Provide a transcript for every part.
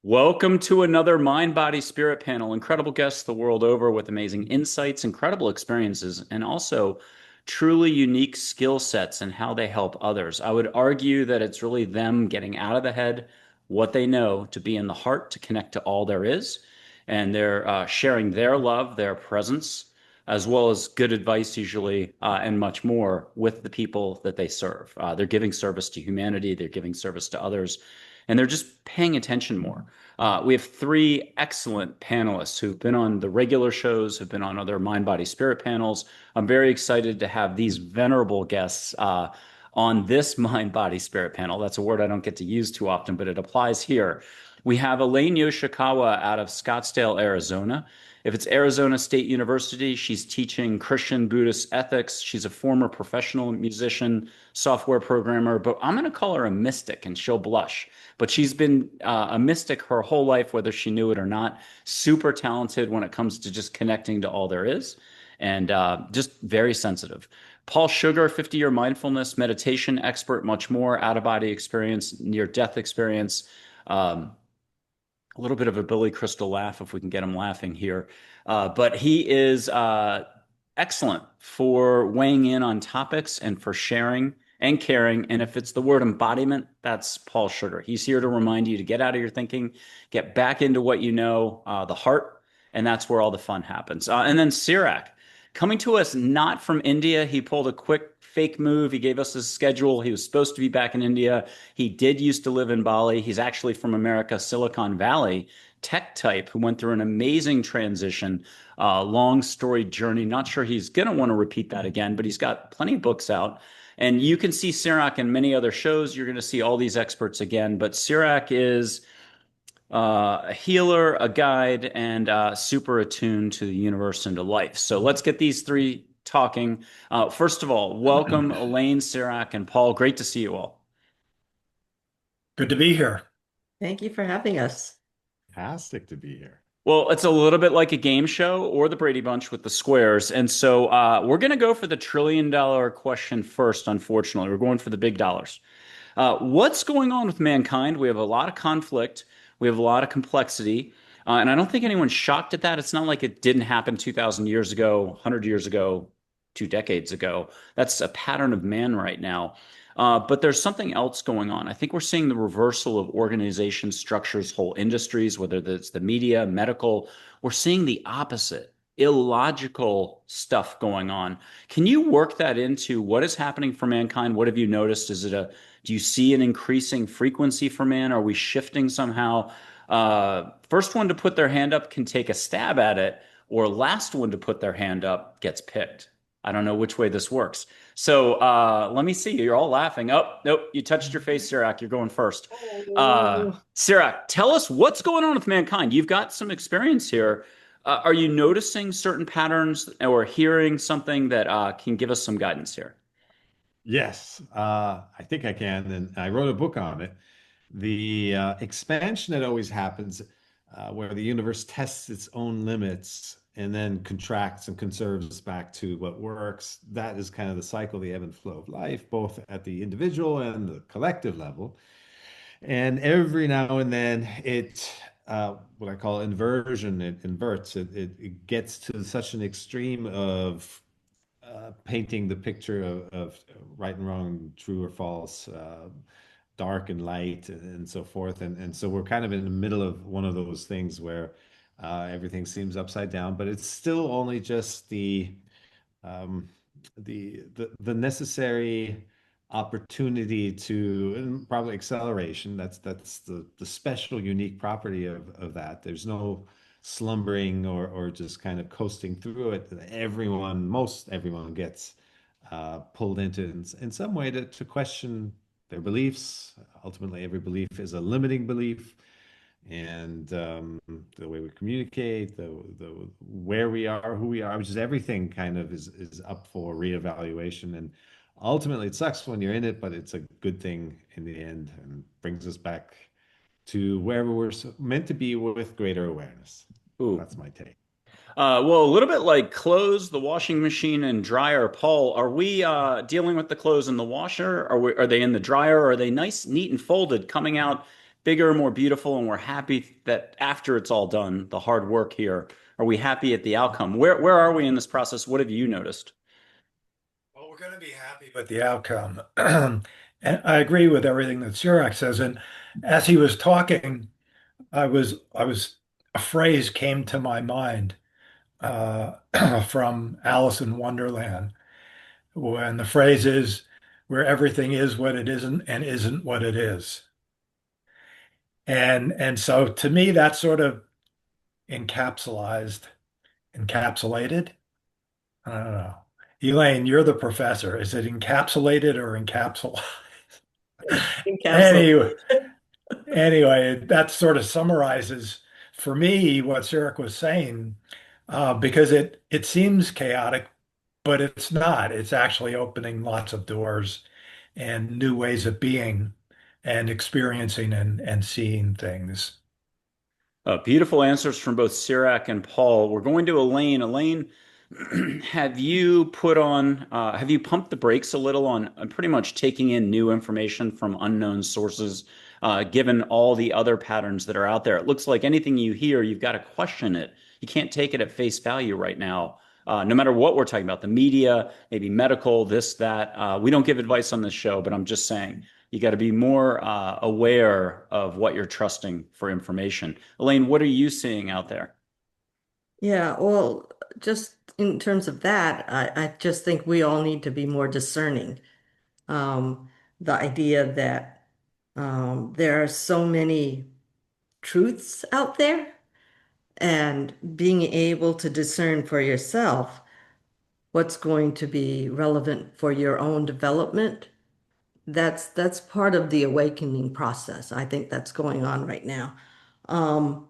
Welcome to another Mind, Body, Spirit panel. Incredible guests the world over with amazing insights, incredible experiences, and also truly unique skill sets and how they help others. I would argue that it's really them getting out of the head what they know to be in the heart, to connect to all there is. And they're sharing their love, their presence, as well as good advice, usually, and much more with the people that they serve. They're giving service to humanity, they're giving service to others, and they're just paying attention more. We have three excellent panelists who've been on the regular shows, have been on other Mind, Body, Spirit panels. I'm very excited to have these venerable guests on this Mind, Body, Spirit panel. That's a word I don't get to use too often, but it applies here. We have ELAINE Yoshikawa out of Scottsdale, Arizona. If it's Arizona State University, she's teaching Christian Buddhist ethics. She's a former professional musician, software programmer, but I'm going to call her a mystic and she'll blush. But she's been a mystic her whole life, whether she knew it or not. Super talented when it comes to just connecting to all there is, and just very sensitive. Paul Sugar, 50-year mindfulness, meditation expert, much more, out-of-body experience, near-death experience. A little bit of a Billy Crystal laugh if we can get him laughing here. But he is excellent for weighing in on topics and for sharing and caring. And if it's the word embodiment, that's Paul Sugar. He's here to remind you to get out of your thinking, get back into what you know, the heart, and that's where all the fun happens. And then CIRAK, coming to us not from India. He pulled a quick fake move. He gave us his schedule. He was supposed to be back in India. He did used to live in Bali. He's actually from America, Silicon Valley, tech type who went through an amazing transition, long storied journey. Not sure he's going to want to repeat that again, but he's got plenty of books out. And you can see CIRAK in many other shows. You're going to see all these experts again. But CIRAK is a healer, a guide, and super attuned to the universe and to life. So let's get these three talking. First of all, welcome ELAINE, CIRAK, and Paul. Great to see you all. Good to be here. Thank you for having us. Fantastic to be here. Well, it's a little bit like a game show or the Brady Bunch with the squares. And so we're going to go for the $1 trillion question first, unfortunately. We're going for the big dollars. What's going on with mankind? We have a lot of conflict. We have a lot of complexity. And I don't think anyone's shocked at that. It's not like it didn't happen 2,000 years ago, 100 years ago, 2 decades ago. That's a pattern of man right now. But there's something else going on. I think we're seeing the reversal of organization structures, whole industries, whether it's the media, medical. We're seeing the opposite, illogical stuff going on. Can you work that into what is happening for mankind? What have you noticed? Do you see an increasing frequency for man? Are we shifting somehow? First one to put their hand up can take a stab at it, or last one to put their hand up gets picked. I don't know which way this works. So let me see. You're all laughing. Oh, nope. You touched your face, CIRAK. You're going first. CIRAK, tell us what's going on with mankind. You've got some experience here. Are you noticing certain patterns or hearing something that can give us some guidance here? Yes, I think I can. And I wrote a book on it. The expansion that always happens, where the universe tests its own limits and then contracts and conserves back to what works. That is kind of the cycle, the ebb and flow of life, both at the individual and the collective level. And every now and then what I call inversion, it inverts. It gets to such an extreme of painting the picture of right and wrong, true or false, dark and light, and so forth. And so we're kind of in the middle of one of those things where everything seems upside down, but it's still only just um, the necessary opportunity to, and probably acceleration. That's the special, unique property of that. There's no slumbering or just kind of coasting through it. Most everyone gets pulled into in some way to question their beliefs. Ultimately, every belief is a limiting belief, and the way we communicate, the where we are, who we are, which is everything, kind of is up for reevaluation. And ultimately, it sucks when you're in it, but it's a good thing in the end, and brings us back to where we're meant to be with greater awareness. Ooh. That's my take. Well, a little bit like clothes, the washing machine and dryer. Paul, are we dealing with the clothes in the washer? Are they in the dryer? Are they nice, neat, and folded, coming out bigger, more beautiful, and we're happy that after it's all done, the hard work here, are we happy at the outcome? Where are we in this process? What have you noticed? Well, we're going to be happy with the outcome. And I agree with everything that CIRAK says. And as he was talking, a phrase came to my mind uh, from Alice in Wonderland, when the phrase is, where everything is what it isn't and isn't what it is. And so to me, that's sort of encapsulated. I don't know. Elaine, you're the professor. Is it encapsulated or encapsulated? Encapsulate. Anyway, anyway, that sort of summarizes for me what CIRAK was saying, because it seems chaotic, but it's not. It's actually opening lots of doors and new ways of being and experiencing and seeing things. Beautiful answers from both CIRAK and Paul. We're going to Elaine. Elaine, have you have you pumped the brakes a little on pretty much taking in new information from unknown sources, given all the other patterns that are out there? It looks like anything you hear, you've got to question it. You can't take it at face value right now. No matter what we're talking about, the media, maybe medical, this, that. We don't give advice on this show, but I'm just saying you got to be more aware of what you're trusting for information. Elaine, what are you seeing out there? Yeah, well, just in terms of that, I just think we all need to be more discerning. The idea that there are so many truths out there, and being able to discern for yourself what's going to be relevant for your own development. That's part of the awakening process. I think that's going on right now. Um,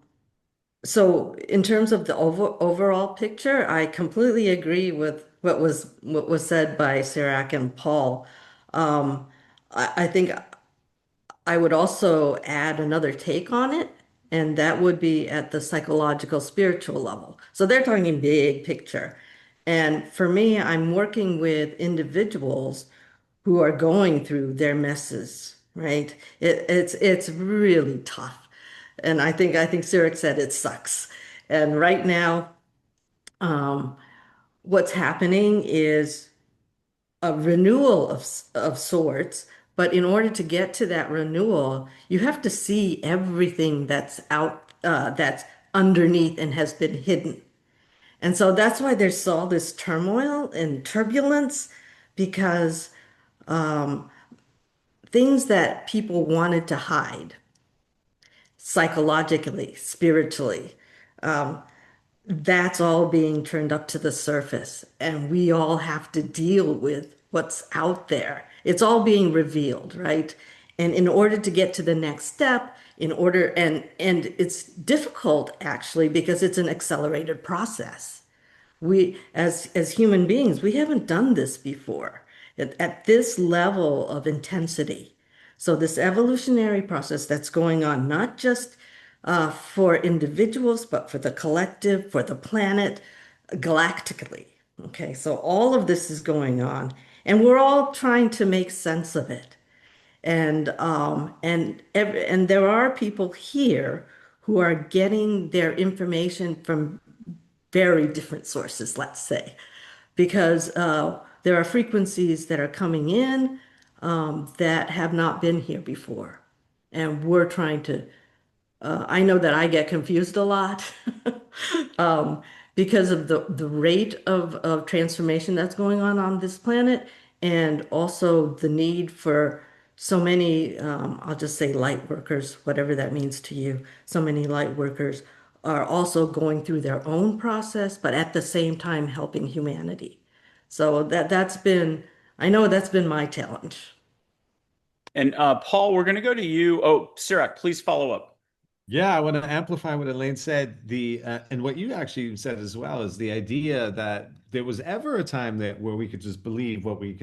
So in terms of the overall picture, I completely agree with what was said by CIRAK and Paul. I think I would also add another take on it, and that would be at the psychological spiritual level. So they're talking big picture. And for me, I'm working with individuals who are going through their messes, right? It's really tough. And I think CIRAK said it sucks. And right now, um, what's happening is a renewal of sorts. But in order to get to that renewal, you have to see everything that's out, that's underneath and has been hidden. And so that's why there's all this turmoil and turbulence, because things that people wanted to hide psychologically, spiritually, that's all being turned up to the surface. And we all have to deal with what's out there. It's all being revealed, right? And in order to get to the next step, and it's difficult actually because it's an accelerated process. We, as human beings, we haven't done this before at this level of intensity. So this evolutionary process that's going on, not just for individuals, but for the collective, for the planet, galactically. Okay, so all of this is going on, and we're all trying to make sense of it. And there are people here who are getting their information from very different sources, let's say, because there are frequencies that are coming in that have not been here before. And we're trying to, I know that I get confused a lot because of the rate of transformation that's going on this planet, and also the need for so many, I'll just say light workers, whatever that means to you. So many light workers are also going through their own process, but at the same time helping humanity. So that's been, I know that's been my challenge. And Paul, we're going to go to you. Oh, CIRAK, please follow up. Yeah, I want to amplify what Elaine said. And what you actually said as well is the idea that there was ever a time that where we could just believe what we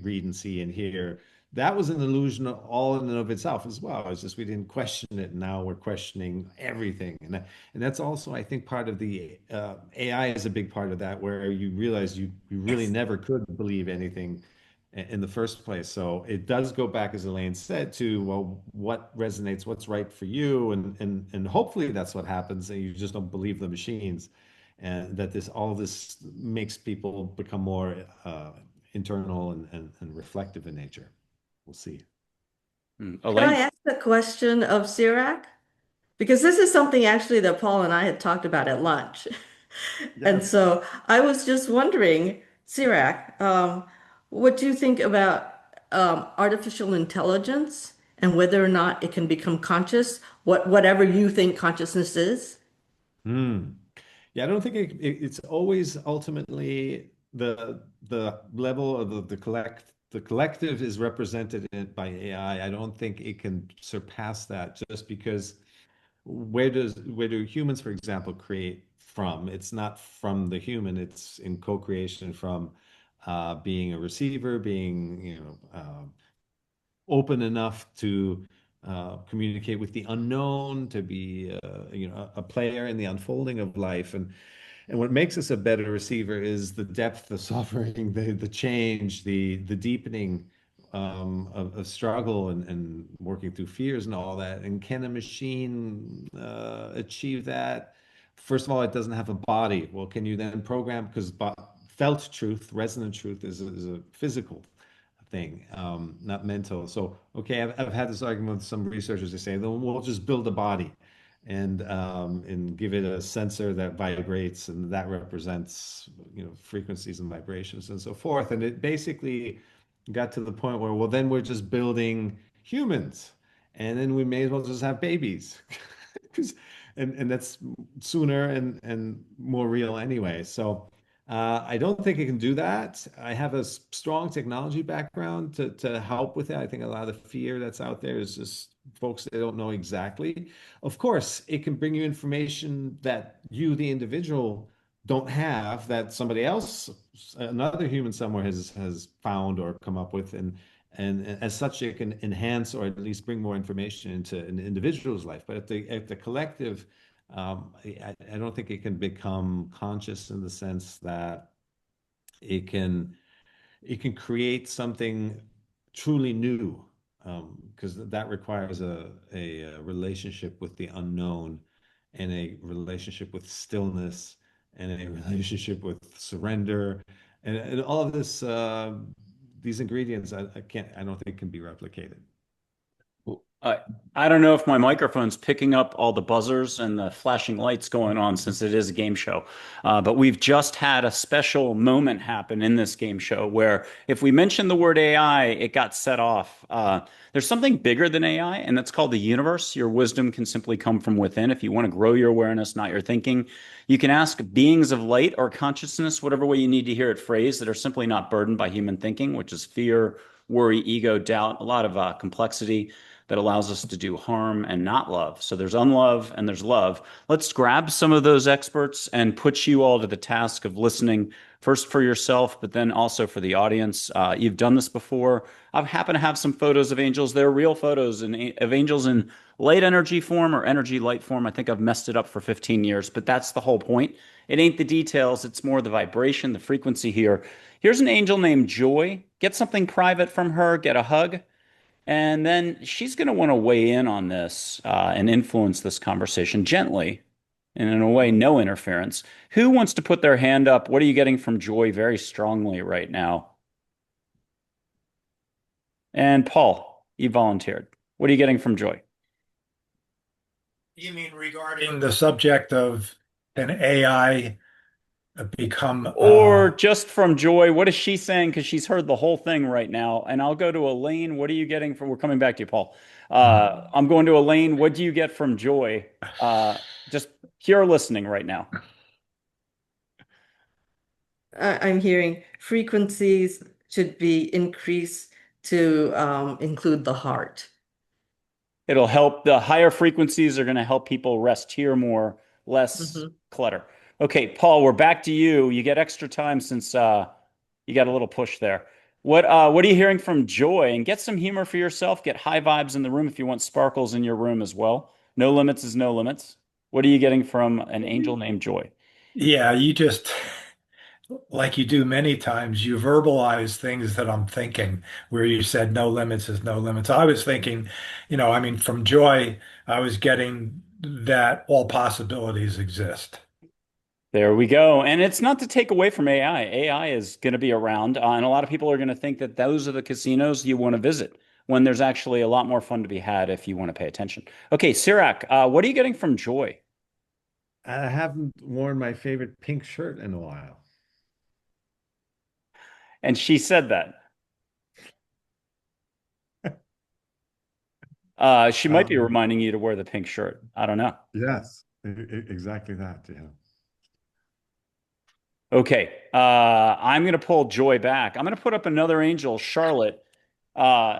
read and see and hear. That was an illusion all in and of itself as well. It's just we didn't question it. Now we're questioning everything, and that's also I think part of the AI is a big part of that, where you realize you really Yes. never could believe anything. in the first place. So it does go back, as Elaine said, to, well, what resonates, what's right for you, and hopefully that's what happens, and you just don't believe the machines, and that all this makes people become more internal and reflective in nature. We'll see. Can I Elaine? ask a question of CIRAK? Because this is something actually that Paul and I had talked about at lunch. And Yes. so I was just wondering, CIRAK, what do you think about artificial intelligence and whether or not it can become conscious, whatever you think consciousness is? Hmm. Yeah, I don't think it's always ultimately the level of the collective is represented by AI. I don't think it can surpass that, just because where do humans, for example, create from? It's not from the human, it's in co-creation from being a receiver, being, open enough to communicate with the unknown, to be a player in the unfolding of life. And what makes us a better receiver is the depth, the suffering, the change, the deepening of struggle and working through fears and all that. And can a machine achieve that? First of all, it doesn't have a body. Well, can you then program? Because felt truth, resonant truth is a physical thing, not mental. So, okay, I've had this argument with some researchers. They say, then we'll just build a body and give it a sensor that vibrates, and that represents, frequencies and vibrations and so forth. And it basically got to the point where, well, then we're just building humans, and then we may as well just have babies. 'Cause- and that's sooner and more real anyway. So I don't think it can do that. I have a strong technology background to help with it. I think a lot of the fear that's out there is just folks that don't know exactly. Of course, it can bring you information that you, the individual, don't have, that somebody else, another human somewhere, has found or come up with, and as such, it can enhance or at least bring more information into an individual's life. But at the collective, I don't think it can become conscious in the sense that it can it can create something truly new, because that requires a relationship with the unknown, and a relationship with stillness, and a relationship with surrender, and all of this, these ingredients, I don't think can be replicated. I, I don't know if my microphone's picking up all the buzzers and the flashing lights going on since it is a game show. But we've just had a special moment happen in this game show where if we mention the word AI, it got set off. There's something bigger than AI, and that's called the universe. Your wisdom can simply come from within. If you want to grow your awareness, not your thinking, you can ask beings of light or consciousness, whatever way you need to hear it phrased, that are simply not burdened by human thinking, which is fear, worry, ego, doubt, a lot of complexity that allows us to do harm and not love. So there's unlove and there's love. Let's grab some of those experts and put you all to the task of listening first for yourself, but then also for the audience. You've done this before. I happen to have some photos of angels. They're real photos of angels in light energy form or energy light form. I think I've messed it up for 15 years, but that's the whole point. It ain't the details, it's more the vibration, the frequency here. Here's an angel named Joy. Get something private from her, get a hug. And then she's going to want to weigh in on this and influence this conversation gently and in a way, no interference. Who wants to put their hand up? What are you getting from Joy very strongly right now? And Paul, you volunteered. What are you getting from Joy? You mean regarding the subject of an AI become Or just from Joy, what is she saying? Because she's heard the whole thing right now. And I'll go to Elaine. What are you getting from? We're coming back to you, Paul. I'm going to Elaine. What do you get from Joy? Just pure listening right now. I'm hearing frequencies should be increased to include the heart. It'll help. The higher frequencies are going to help people rest here more, less Mhm. clutter. Okay, Paul, we're back to you. You get extra time since you got a little push there. What are you hearing from Joy? And get some humor for yourself. Get high vibes in the room if you want sparkles in your room as well. No limits is no limits. What are you getting from an angel named Joy? yeah, like you do many times, you verbalize things that I'm thinking, where you said no limits is no limits. I was thinking, I mean, from Joy, I was getting that all possibilities exist. There we go. And it's not to take away from AI. AI is going to be around, and a lot of people are going to think that those are the casinos you want to visit when there's actually a lot more fun to be had if you want to pay attention. Okay, CIRAK, what are you getting from Joy? I haven't worn my favorite pink shirt in a while. And she said that. She might be Um, reminding you to wear the pink shirt. I don't know. yes, exactly that. Yeah. Okay, I'm going to pull Joy back. I'm going to put up another angel, Charlotte. Uh,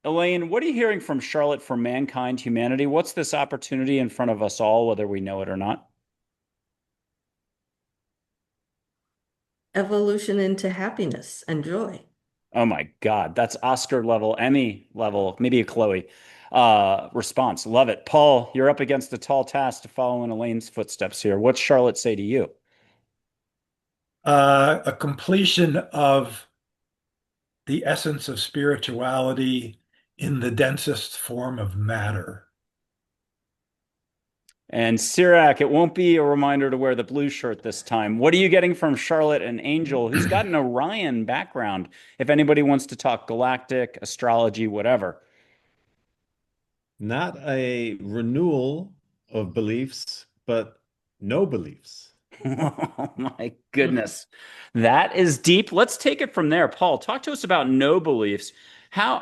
Elaine, what are you hearing from Charlotte for mankind, humanity? What's this opportunity in front of us all, whether we know it or not? Evolution into happiness and joy. Oh my God, that's Oscar level, Emmy level, maybe a Chloe response. Love it. Paul, you're up against a tall task to follow in Elaine's footsteps here. What's Charlotte say to you? A completion of the essence of spirituality in the densest form of matter. And CIRAK, it won't be a reminder to wear the blue shirt this time. What are you getting from Charlotte and Angel, who's got an Orion background, if anybody wants to talk galactic, astrology, whatever? Not a renewal of beliefs, but no beliefs. Oh my goodness. That is deep. Let's take it from there. Paul, talk to us about no beliefs. Oh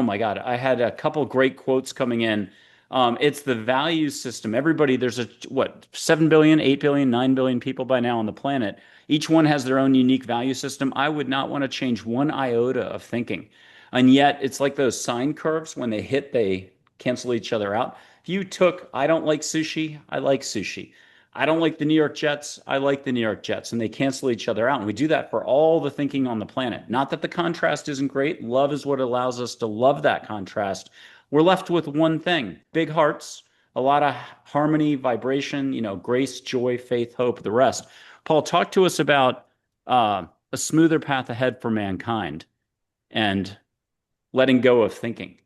my God. I had a couple great quotes coming in. It's the value system. Everybody, there's what, 7 billion, 8 billion, 9 billion people by now on the planet. Each one has their own unique value system. I would not want to change one iota of thinking. And yet, it's like those sine curves. When they hit, they cancel each other out. If you took, I don't like sushi, I like sushi. I don't like the New York Jets, I like the New York Jets, and they cancel each other out. And we do that for all the thinking on the planet. Not that the contrast isn't great. Love is what allows us to love that contrast. We're left with one thing: big hearts, a lot of harmony, vibration, grace, joy, faith, hope, the rest. Paul, talk to us about a smoother path ahead for mankind and letting go of thinking.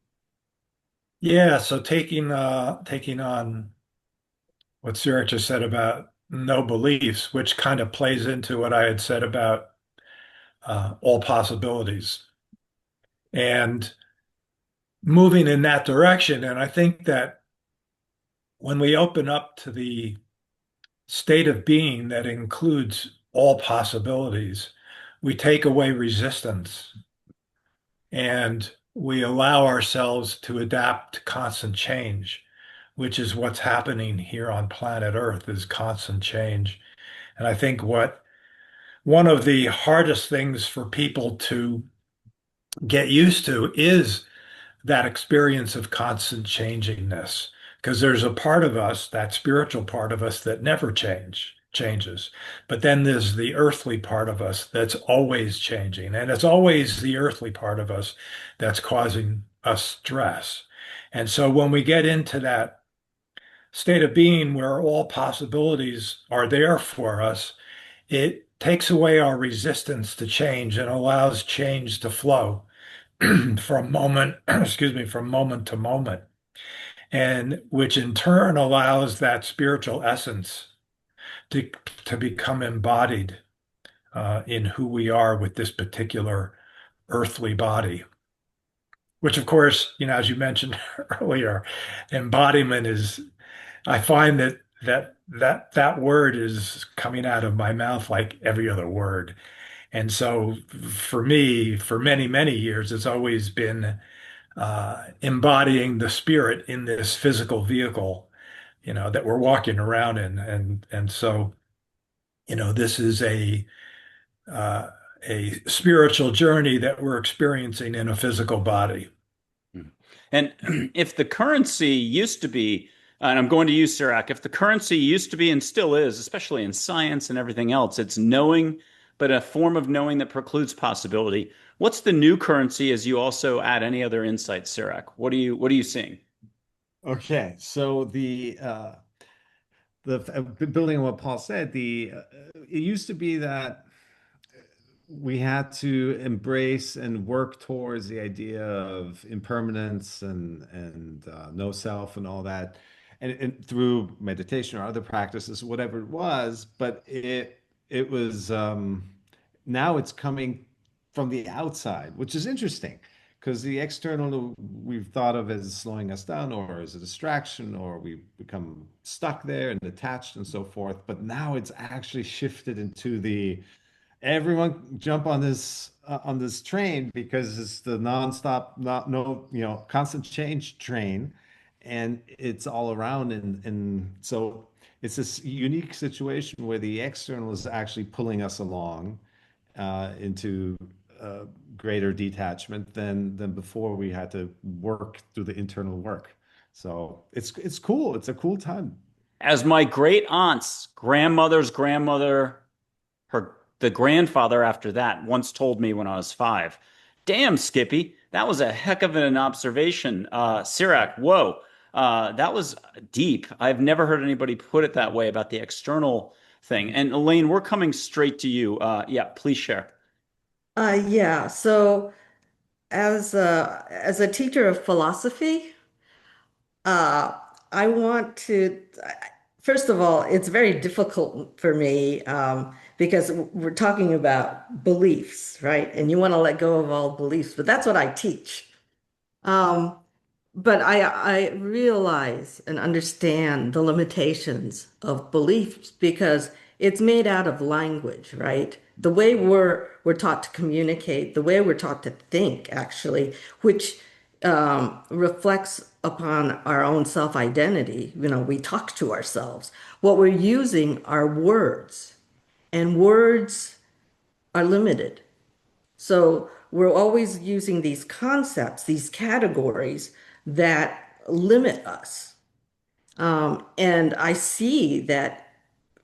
Yeah, so taking on what Sarah just said about no beliefs, which kind of plays into what I had said about all possibilities and moving in that direction. And I think that when we open up to the state of being that includes all possibilities, we take away resistance and we allow ourselves to adapt to constant change, which is what's happening here on planet Earth is constant change. And I think what one of the hardest things for people to get used to is that experience of constant changingness, because there's a part of us, that spiritual part of us, that never changes. But then there's the earthly part of us that's always changing. And it's always the earthly part of us that's causing us stress. And so when we get into that state of being where all possibilities are there for us, it takes away our resistance to change and allows change to flow from moment, excuse me, from moment to moment, and which in turn allows that spiritual essence to, to become embodied in who we are with this particular earthly body. Which, of course, as you mentioned earlier, embodiment is, I find that word is coming out of my mouth like every other word. And so for me, for many, many years, it's always been embodying the spirit in this physical vehicle, that we're walking around in. And so, this is uh, a spiritual journey that we're experiencing in a physical body. And if the currency used to be, and I'm going to use CIRAK, if the currency used to be and still is, especially in science and everything else, it's knowing, but a form of knowing that precludes possibility. What's the new currency as you also add any other insights, CIRAK? What are you seeing? Okay, so building on what Paul said, it used to be that we had to embrace and work towards the idea of impermanence and no self and all that, and through meditation or other practices, whatever it was. But it was now it's coming from the outside, which is interesting because the external we've thought of as slowing us down or as a distraction, or we become stuck there and attached and so forth. But now it's actually shifted into the everyone jump on this train because it's the nonstop, not no, constant change train, and it's all around, and so it's this unique situation where the external is actually pulling us along into greater detachment than before we had to work through the internal work. So it's cool. It's a cool time. As my great aunt's grandmother's grandmother, the grandfather after that once told me when I was 5, damn, Skippy, that was a heck of an observation. CIRAK, whoa, that was deep. I've never heard anybody put it that way about the external thing. And Elaine, we're coming straight to you. Yeah, please share. Yeah, so as a teacher of philosophy, uh, I want to, first of all, it's very difficult for me because we're talking about beliefs, right? And you want to let go of all beliefs, but that's what I teach. Um, but I realize and understand the limitations of beliefs because it's made out of language, right? The way we're taught to communicate, the way we're taught to think, actually, which reflects upon our own self-identity. We talk to ourselves. What we're using are words, and words are limited. So we're always using these concepts, these categories that limit us. And I see that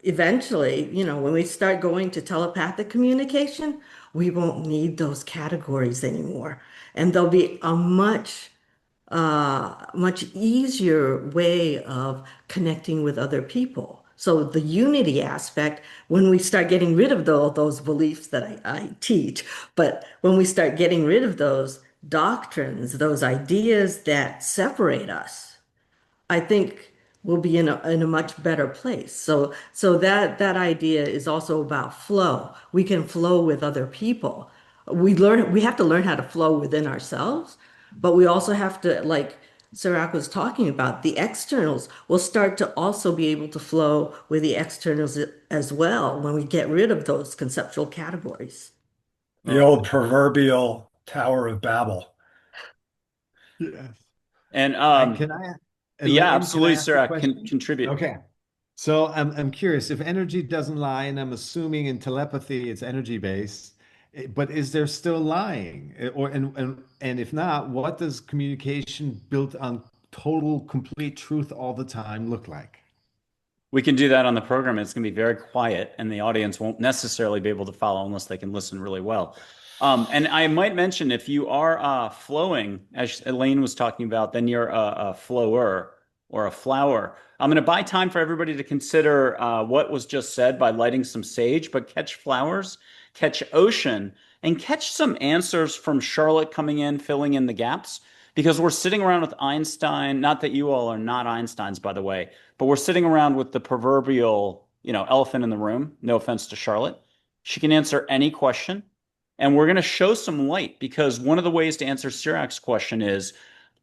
eventually, when we start going to telepathic communication, we won't need those categories anymore. And there'll be a much easier way of connecting with other people. So the unity aspect, when we start getting rid of those beliefs that I teach, but when we start getting rid of those doctrines, those ideas that separate us, I think we'll be in a much better place. So that idea is also about flow. We can flow with other people. We have to learn how to flow within ourselves, but we also have to, like Sirach was talking about, the externals will start to also be able to flow with the externals as well when we get rid of those conceptual categories. The old proverbial Tower of Babel. Yes. And Can I, yeah, Elaine, can I absolutely, ask a Sirach, can question? contribute. Okay. So I'm curious if energy doesn't lie, and I'm assuming in telepathy it's energy based, but is there still lying? And if not, what does communication built on total complete truth all the time look like? We can do that on the program. It's going to be very quiet, and the audience won't necessarily be able to follow unless they can listen really well. And I might mention if you are flowing, as Elaine was talking about, then you're a flower or a flower. I'm going to buy time for everybody to consider what was just said by lighting some sage, but catch flowers, catch ocean, and catch some answers from Charlotte coming in, filling in the gaps. Because we're sitting around with Einstein, not that you all are not Einsteins, by the way, but we're sitting around with the proverbial, elephant in the room. No offense to Charlotte. She can answer any question. And we're going to show some light because one of the ways to answer Sirak's question is,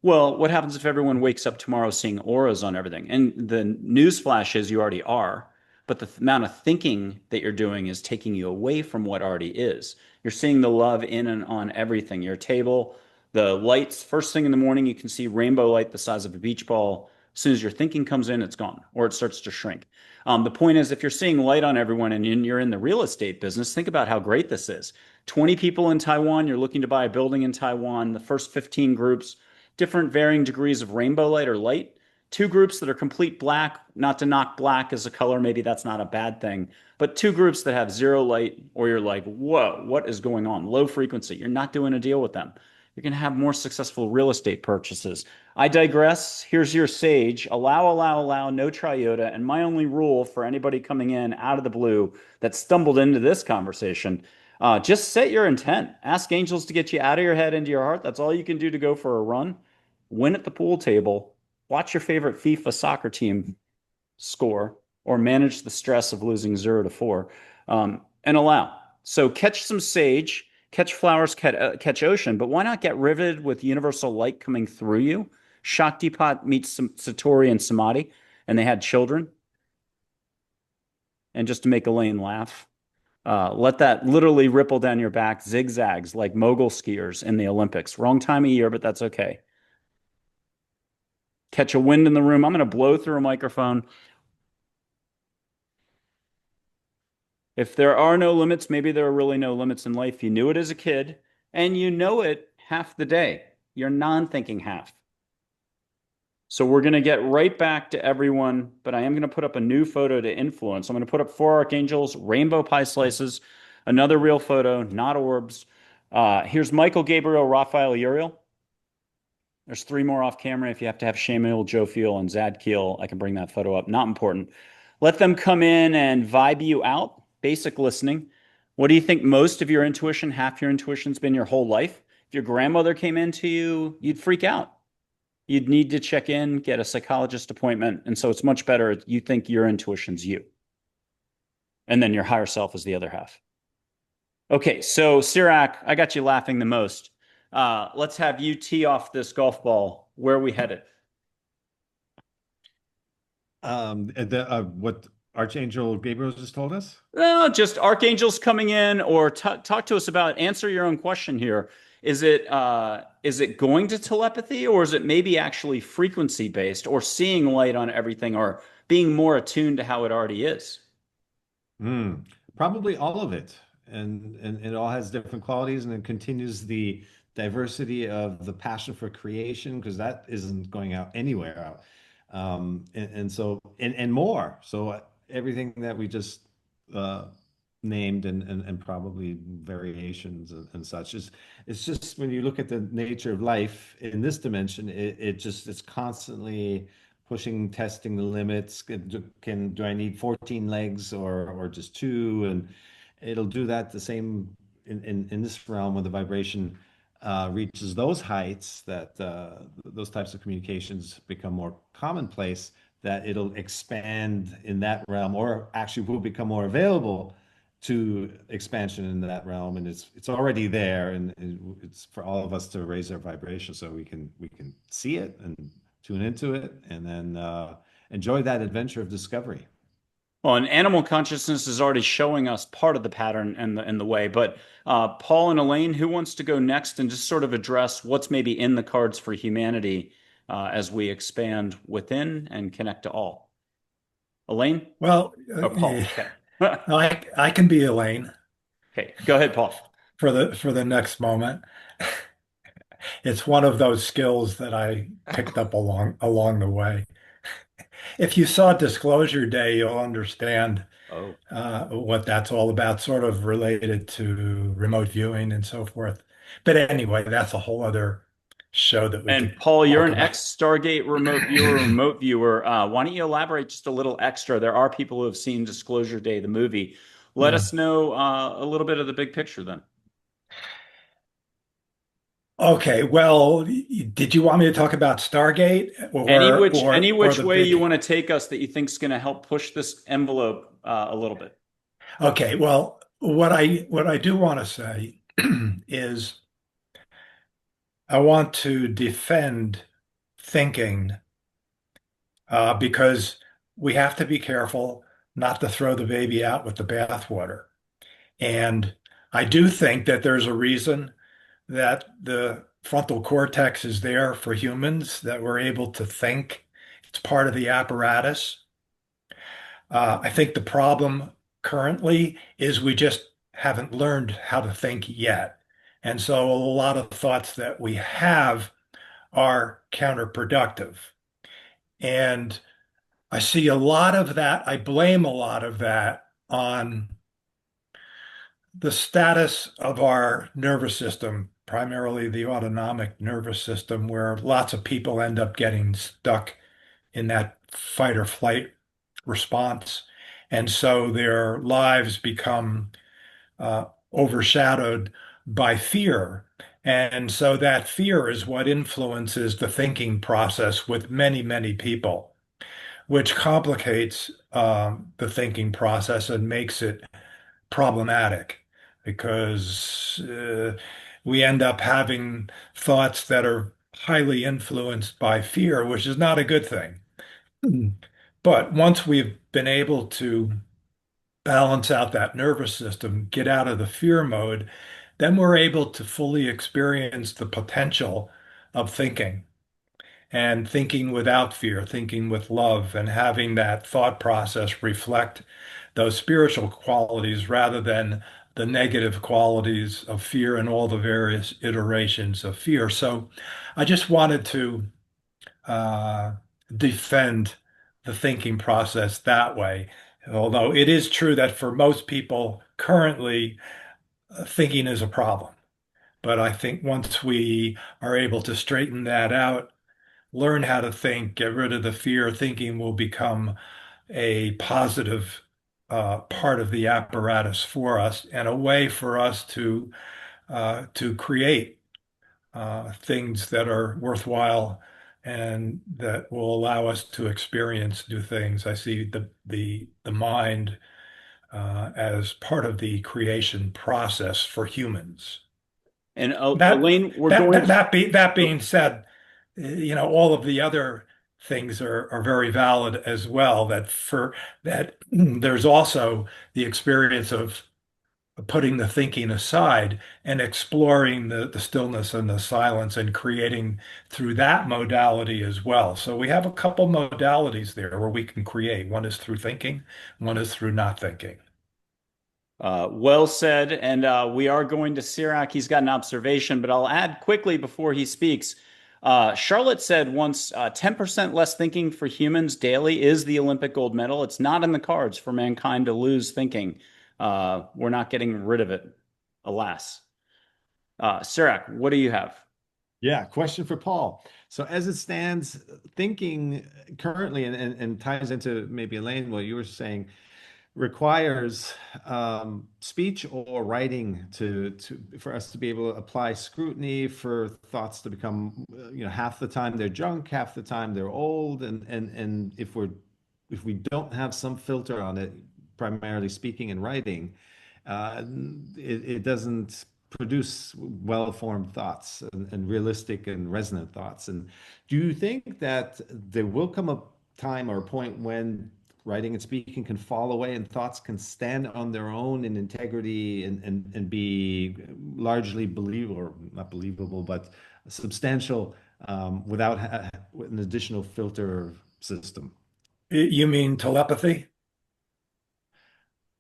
well, what happens if everyone wakes up tomorrow seeing auras on everything? And the news flash is you already are, but the amount of thinking that you're doing is taking you away from what already is. You're seeing the love in and on everything. Your table, the lights, first thing in the morning, you can see rainbow light the size of a beach ball. As soon as your thinking comes in, it's gone or it starts to shrink. The point is, if you're seeing light on everyone and you're in the real estate business, think about how great this is. 20 people in Taiwan, you're looking to buy a building in Taiwan, the first 15 groups, different varying degrees of rainbow light or light. 2 groups that are complete black, not to knock black as a color, maybe that's not a bad thing, but 2 groups that have 0 light, or you're like, whoa, what is going on? Low frequency, you're not doing a deal with them. You're going to have more successful real estate purchases. I digress. Here's your sage. Allow, no triota. And my only rule for anybody coming in out of the blue that stumbled into this conversation, just set your intent. Ask angels to get you out of your head into your heart. That's all you can do to go for a run. Win at the pool table. Watch your favorite FIFA soccer team score or manage the stress of losing 0 to 4, and allow. So catch some sage, catch flowers, catch ocean, but why not get riveted with universal light coming through you? Shaktipat meets Satori and Samadhi, and they had children. And just to make Elaine laugh, let that literally ripple down your back, zigzags like mogul skiers in the Olympics. Wrong time of year, but that's okay. Catch a wind in the room. I'm going to blow through a microphone. If there are no limits, maybe there are really no limits in life. You knew it as a kid, and you know it half the day. You're non-thinking half. So we're going to get right back to everyone, but I am going to put up a new photo to influence. I'm going to put up 4 archangels, rainbow pie slices, another real photo, not orbs. Here's Michael, Gabriel, Raphael, Uriel. There's 3 more off camera. If you have to have Shamiel, Jophiel, and Zadkiel, I can bring that photo up. Not important. Let them come in and vibe you out. Basic listening. What do you think most of your intuition, half your intuition's been your whole life? If your grandmother came into you, you'd freak out. You'd need to check in, get a psychologist appointment. And so it's much better you think your intuition's you. And then your higher self is the other half. Okay, so CIRAK, I got you laughing the most. Let's have you tee off this golf ball. Where are we headed? What Archangel Gabriel just told us? Just archangels coming in, or talk to us about, answer your own question here. Is it going to telepathy, or is it maybe actually frequency based, or seeing light on everything, or being more attuned to how it already is? Probably all of it. And it all has different qualities, and it continues the diversity of the passion for creation, because that isn't going out anywhere. And more. So everything that we just named, and probably variations and such, it's just when you look at the nature of life in this dimension, it's constantly pushing, testing the limits. Do I need 14 legs or just 2? And it'll do that the same in this realm when the vibration reaches those heights, that those types of communications become more commonplace, that it'll expand in that realm, or actually will become more available to expansion in that realm. And it's already there, and it's for all of us to raise our vibration so we can see it and tune into it, and then enjoy that adventure of discovery. Well, and animal consciousness is already showing us part of the pattern and the way. But Paul and Elaine, who wants to go next and just sort of address what's maybe in the cards for humanity as we expand within and connect to all? Elaine? Well, Or Paul? Okay. I can be Elaine Okay, go ahead, Paul. for the next moment. It's one of those skills that I picked up along the way. If you saw Disclosure Day, you'll understand Oh. what that's all about, sort of related to remote viewing and so forth. But anyway, that's a whole other show that we And could Paul, you're talk an about. ex-Stargate remote viewer. Why don't you elaborate just a little extra? There are people who have seen Disclosure Day, the movie. Let Yeah. us know a little bit of the big picture then. Okay, well, did you want me to talk about Stargate Any or which the way you big? want to take us that you think is going to help push this envelope a little bit. Okay, well, what I do want to say is I want to defend thinking because we have to be careful not to throw the baby out with the bathwater. And I do think that there's a reason that the frontal cortex is there for humans, that we're able to think. It's part of the apparatus. I think the problem currently is we just haven't learned how to think yet. And so a lot of thoughts that we have are counterproductive. And I see a lot of that. I blame a lot of that on the status of our nervous system, primarily the autonomic nervous system, where lots of people end up getting stuck in that fight or flight response. And so their lives become overshadowed by fear. And so that fear is what influences the thinking process with many, many people, which complicates the thinking process and makes it problematic because we end up having thoughts that are highly influenced by fear, which is not a good thing. But once we've been able to balance out that nervous system, get out of the fear mode, then we're able to fully experience the potential of thinking and thinking without fear, thinking with love, and having that thought process reflect those spiritual qualities rather than the negative qualities of fear and all the various iterations of fear. So I just wanted to uh, defend the thinking process that way. Although it is true that for most people currently, thinking is a problem. But I think once we are able to straighten that out, learn how to think, get rid of the fear, thinking will become a positive part of the apparatus for us and a way for us to create things that are worthwhile and that will allow us to experience new things. I see the mind as part of the creation process for humans. And That Elaine, we're going to. that being said, all of the other things are very valid as well. That there's also the experience of putting the thinking aside and exploring the stillness and the silence and creating through that modality as well. So we have a couple modalities there where we can create. One is through thinking, one is through not thinking. Well said. And we are going to CIRAK. He's got an observation, but I'll add quickly before he speaks. Charlotte said once 10% less thinking for humans daily is the Olympic gold medal. It's not in the cards for mankind to lose thinking. We're not getting rid of it, alas. CIRAK, what do you have? Yeah, question for Paul. So as it stands, thinking currently and ties into maybe Elaine, what you were saying, requires speech or writing to for us to be able to apply scrutiny for thoughts to become half the time they're junk, half the time they're old, and if we don't have some filter on it, primarily speaking and writing, uh, it doesn't produce well-formed thoughts and realistic and resonant thoughts. And do you think that there will come a time or a point when writing and speaking can fall away and thoughts can stand on their own in integrity and be largely believable, or not believable, but substantial, without an additional filter system? You mean telepathy?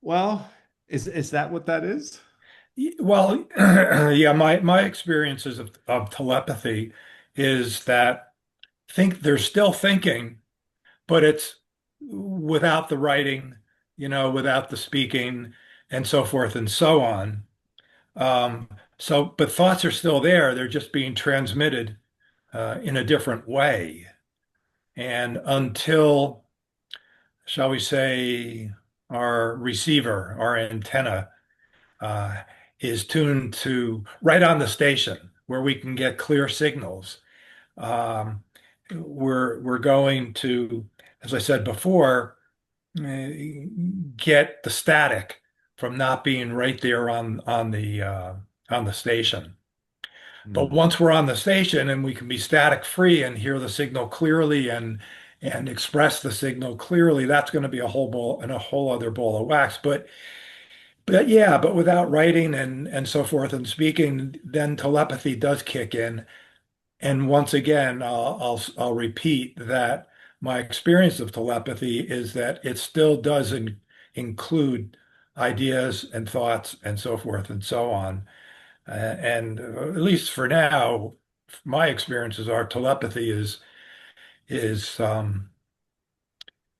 Well, is that what that is? Well, yeah, my experiences of telepathy is that think they're still thinking, but it's without the writing, without the speaking, and so forth and so on. Um, but thoughts are still there. They're just being transmitted in a different way. And until, shall we say, our receiver, our antenna, uh, is tuned to right on the station where we can get clear signals. Um, we're going to, as I said before, get the static from not being right there on the station. But Hmm. once we're on the station and we can be static free and hear the signal clearly and express the signal clearly, that's going to be a whole ball and a whole other ball of wax. But yeah, but without writing and so forth and speaking, then telepathy does kick in. And once again, I'll repeat that my experience of telepathy is that it still does include ideas and thoughts and so forth and so on. And at least for now, my experiences are telepathy is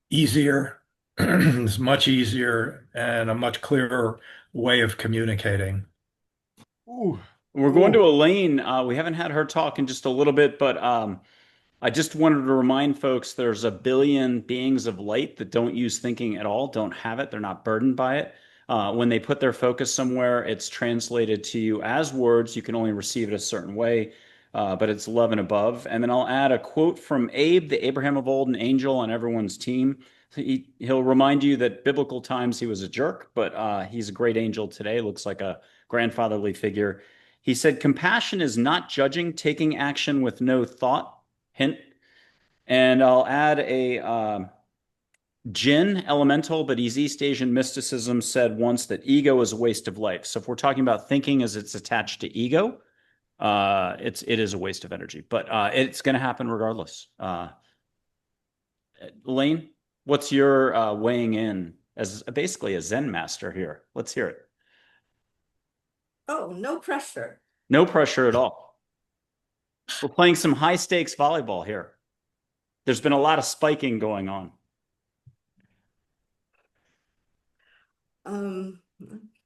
easier, is much easier, and a much clearer way of communicating. Ooh, We're going to Ooh, Elaine. We haven't had her talk in just a little bit, but I just wanted to remind folks there's a billion beings of light that don't use thinking at all, don't have it, they're not burdened by it. When they put their focus somewhere, it's translated to you as words. You can only receive it a certain way, but it's love and above. And then I'll add a quote from Abe, the Abraham of old, an angel on everyone's team. He'll remind you that biblical times he was a jerk, but he's a great angel today, looks like a grandfatherly figure. He said, compassion is not judging, taking action with no thought. Hint. And I'll add a Jin elemental, but he's East Asian mysticism, said once that ego is a waste of life. So if we're talking about thinking as it's attached to ego, it is a waste of energy, but it's going to happen regardless. Elaine, what's your weighing in as basically a Zen master here? Let's hear it. Oh, no pressure. No pressure at all. We're playing some high stakes volleyball here. There's been a lot of spiking going on.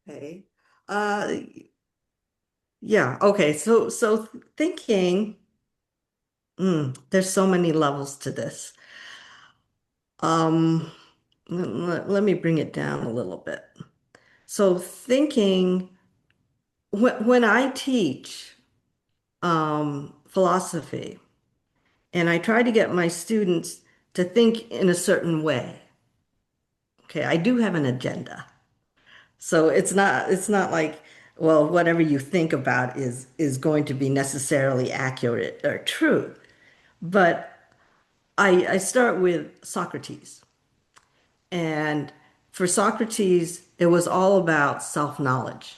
Okay. Uh, yeah, okay. So thinking, there's so many levels to this. Um, let me bring it down a little bit. So thinking, when I teach philosophy, and I try to get my students to think in a certain way. Okay, I do have an agenda. So it's not like, well, whatever you think about is going to be necessarily accurate or true. But I start with Socrates. And for Socrates, it was all about self-knowledge.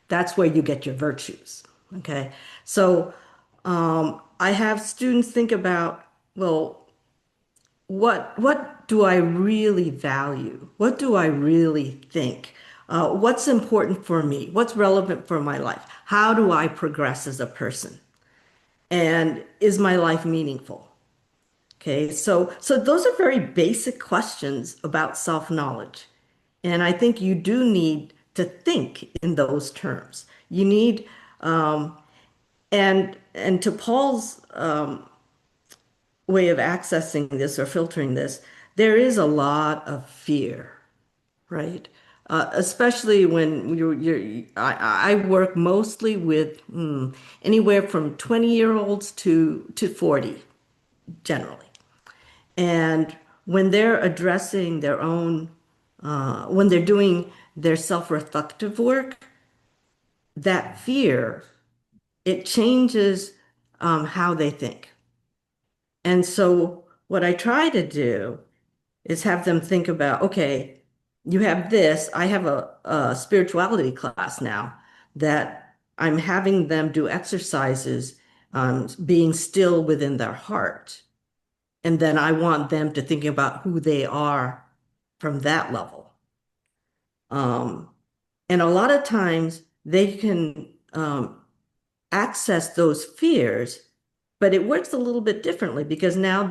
That's where you get your virtues. Okay. So I have students think about, well, what do I really value? What do I really think? What's important for me? What's relevant for my life? How do I progress as a person? And is my life meaningful? Okay, so those are very basic questions about self-knowledge. And I think you do need to think in those terms. You need, and to Paul's way of accessing this or filtering this, there is a lot of fear, right? Especially when I work mostly with anywhere from 20-year-olds to 40 generally. And when they're addressing their own, when they're doing their self-reflective work, that fear, it changes how they think. And so what I try to do is have them think about, okay, you have this. I have a spirituality class now that I'm having them do exercises being still within their heart. And then I want them to think about who they are from that level. Um, and a lot of times they can access those fears, but it works a little bit differently because now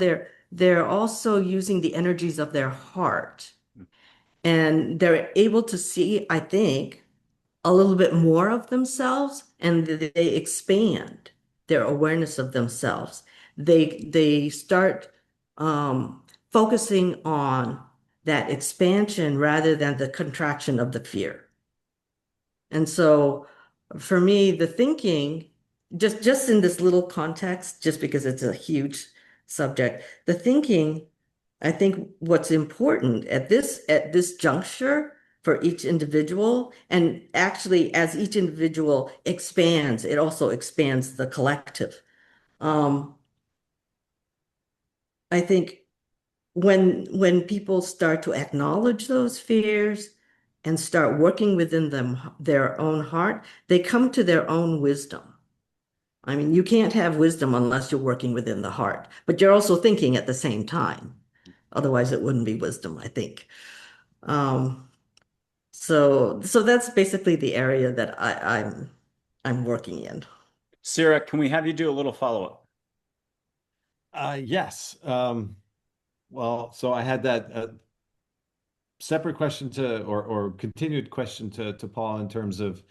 they're also using the energies of their heart. And they're able to see, I think, a little bit more of themselves, and they expand their awareness of themselves. They start focusing on that expansion rather than the contraction of the fear. And so for me, the thinking, just in this little context, just because it's a huge subject, the thinking, I think what's important at this juncture for each individual, and actually as each individual expands, it also expands the collective. Um, I think when people start to acknowledge those fears and start working within their own heart, they come to their own wisdom. I mean, you can't have wisdom unless you're working within the heart, but you're also thinking at the same time. Otherwise, it wouldn't be wisdom, I think. Um, so that's basically the area that I'm working in. CIRAK, can we have you do a little follow-up? Yes. Well, so I had that separate question to, or continued question to Paul in terms of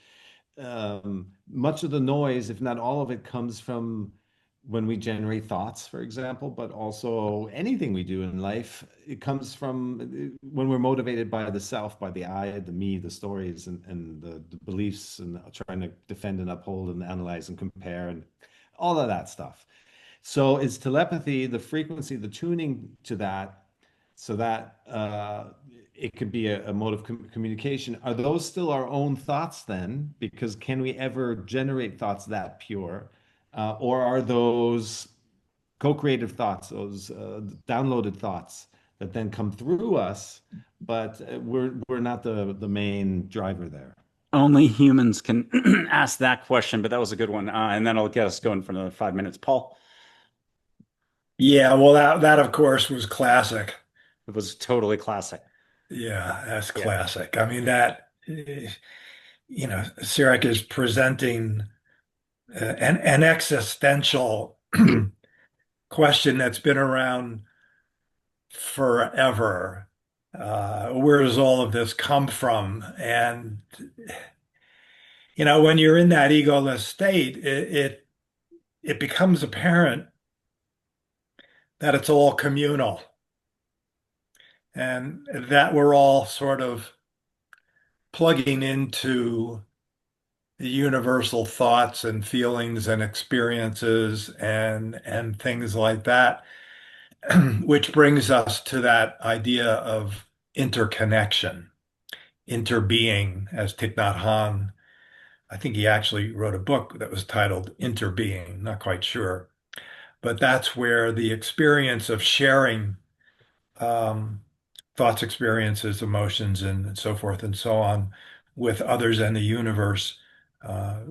much of the noise, if not all of it, comes from when we generate thoughts, for example, but also anything we do in life, it comes from when we're motivated by the self, by the I, the me, the stories, and the beliefs, and trying to defend and uphold and analyze and compare and all of that stuff. So it's telepathy, the frequency, the tuning to that, so that it could be a mode of communication. Are those still our own thoughts then? Because can we ever generate thoughts that pure? Or are those co-creative thoughts, those downloaded thoughts that then come through us, but we're not the main driver there? Only humans can ask that question, but that was a good one. And then I'll get us going for another 5 minutes. Paul, Yeah, well, that of course was classic. it was totally classic. Yeah, that's Yeah. classic. I mean, that, CIRAK is presenting an existential question that's been around forever. Where does all of this come from? And, when you're in that egoless state, it becomes apparent that it's all communal and that we're all sort of plugging into the universal thoughts and feelings and experiences and things like that, which brings us to that idea of interconnection, interbeing, as Thich Nhat Hanh, I think he actually wrote a book that was titled Interbeing, not quite sure. But that's where the experience of sharing um, thoughts, experiences, emotions, and so forth and so on with others and the universe uh,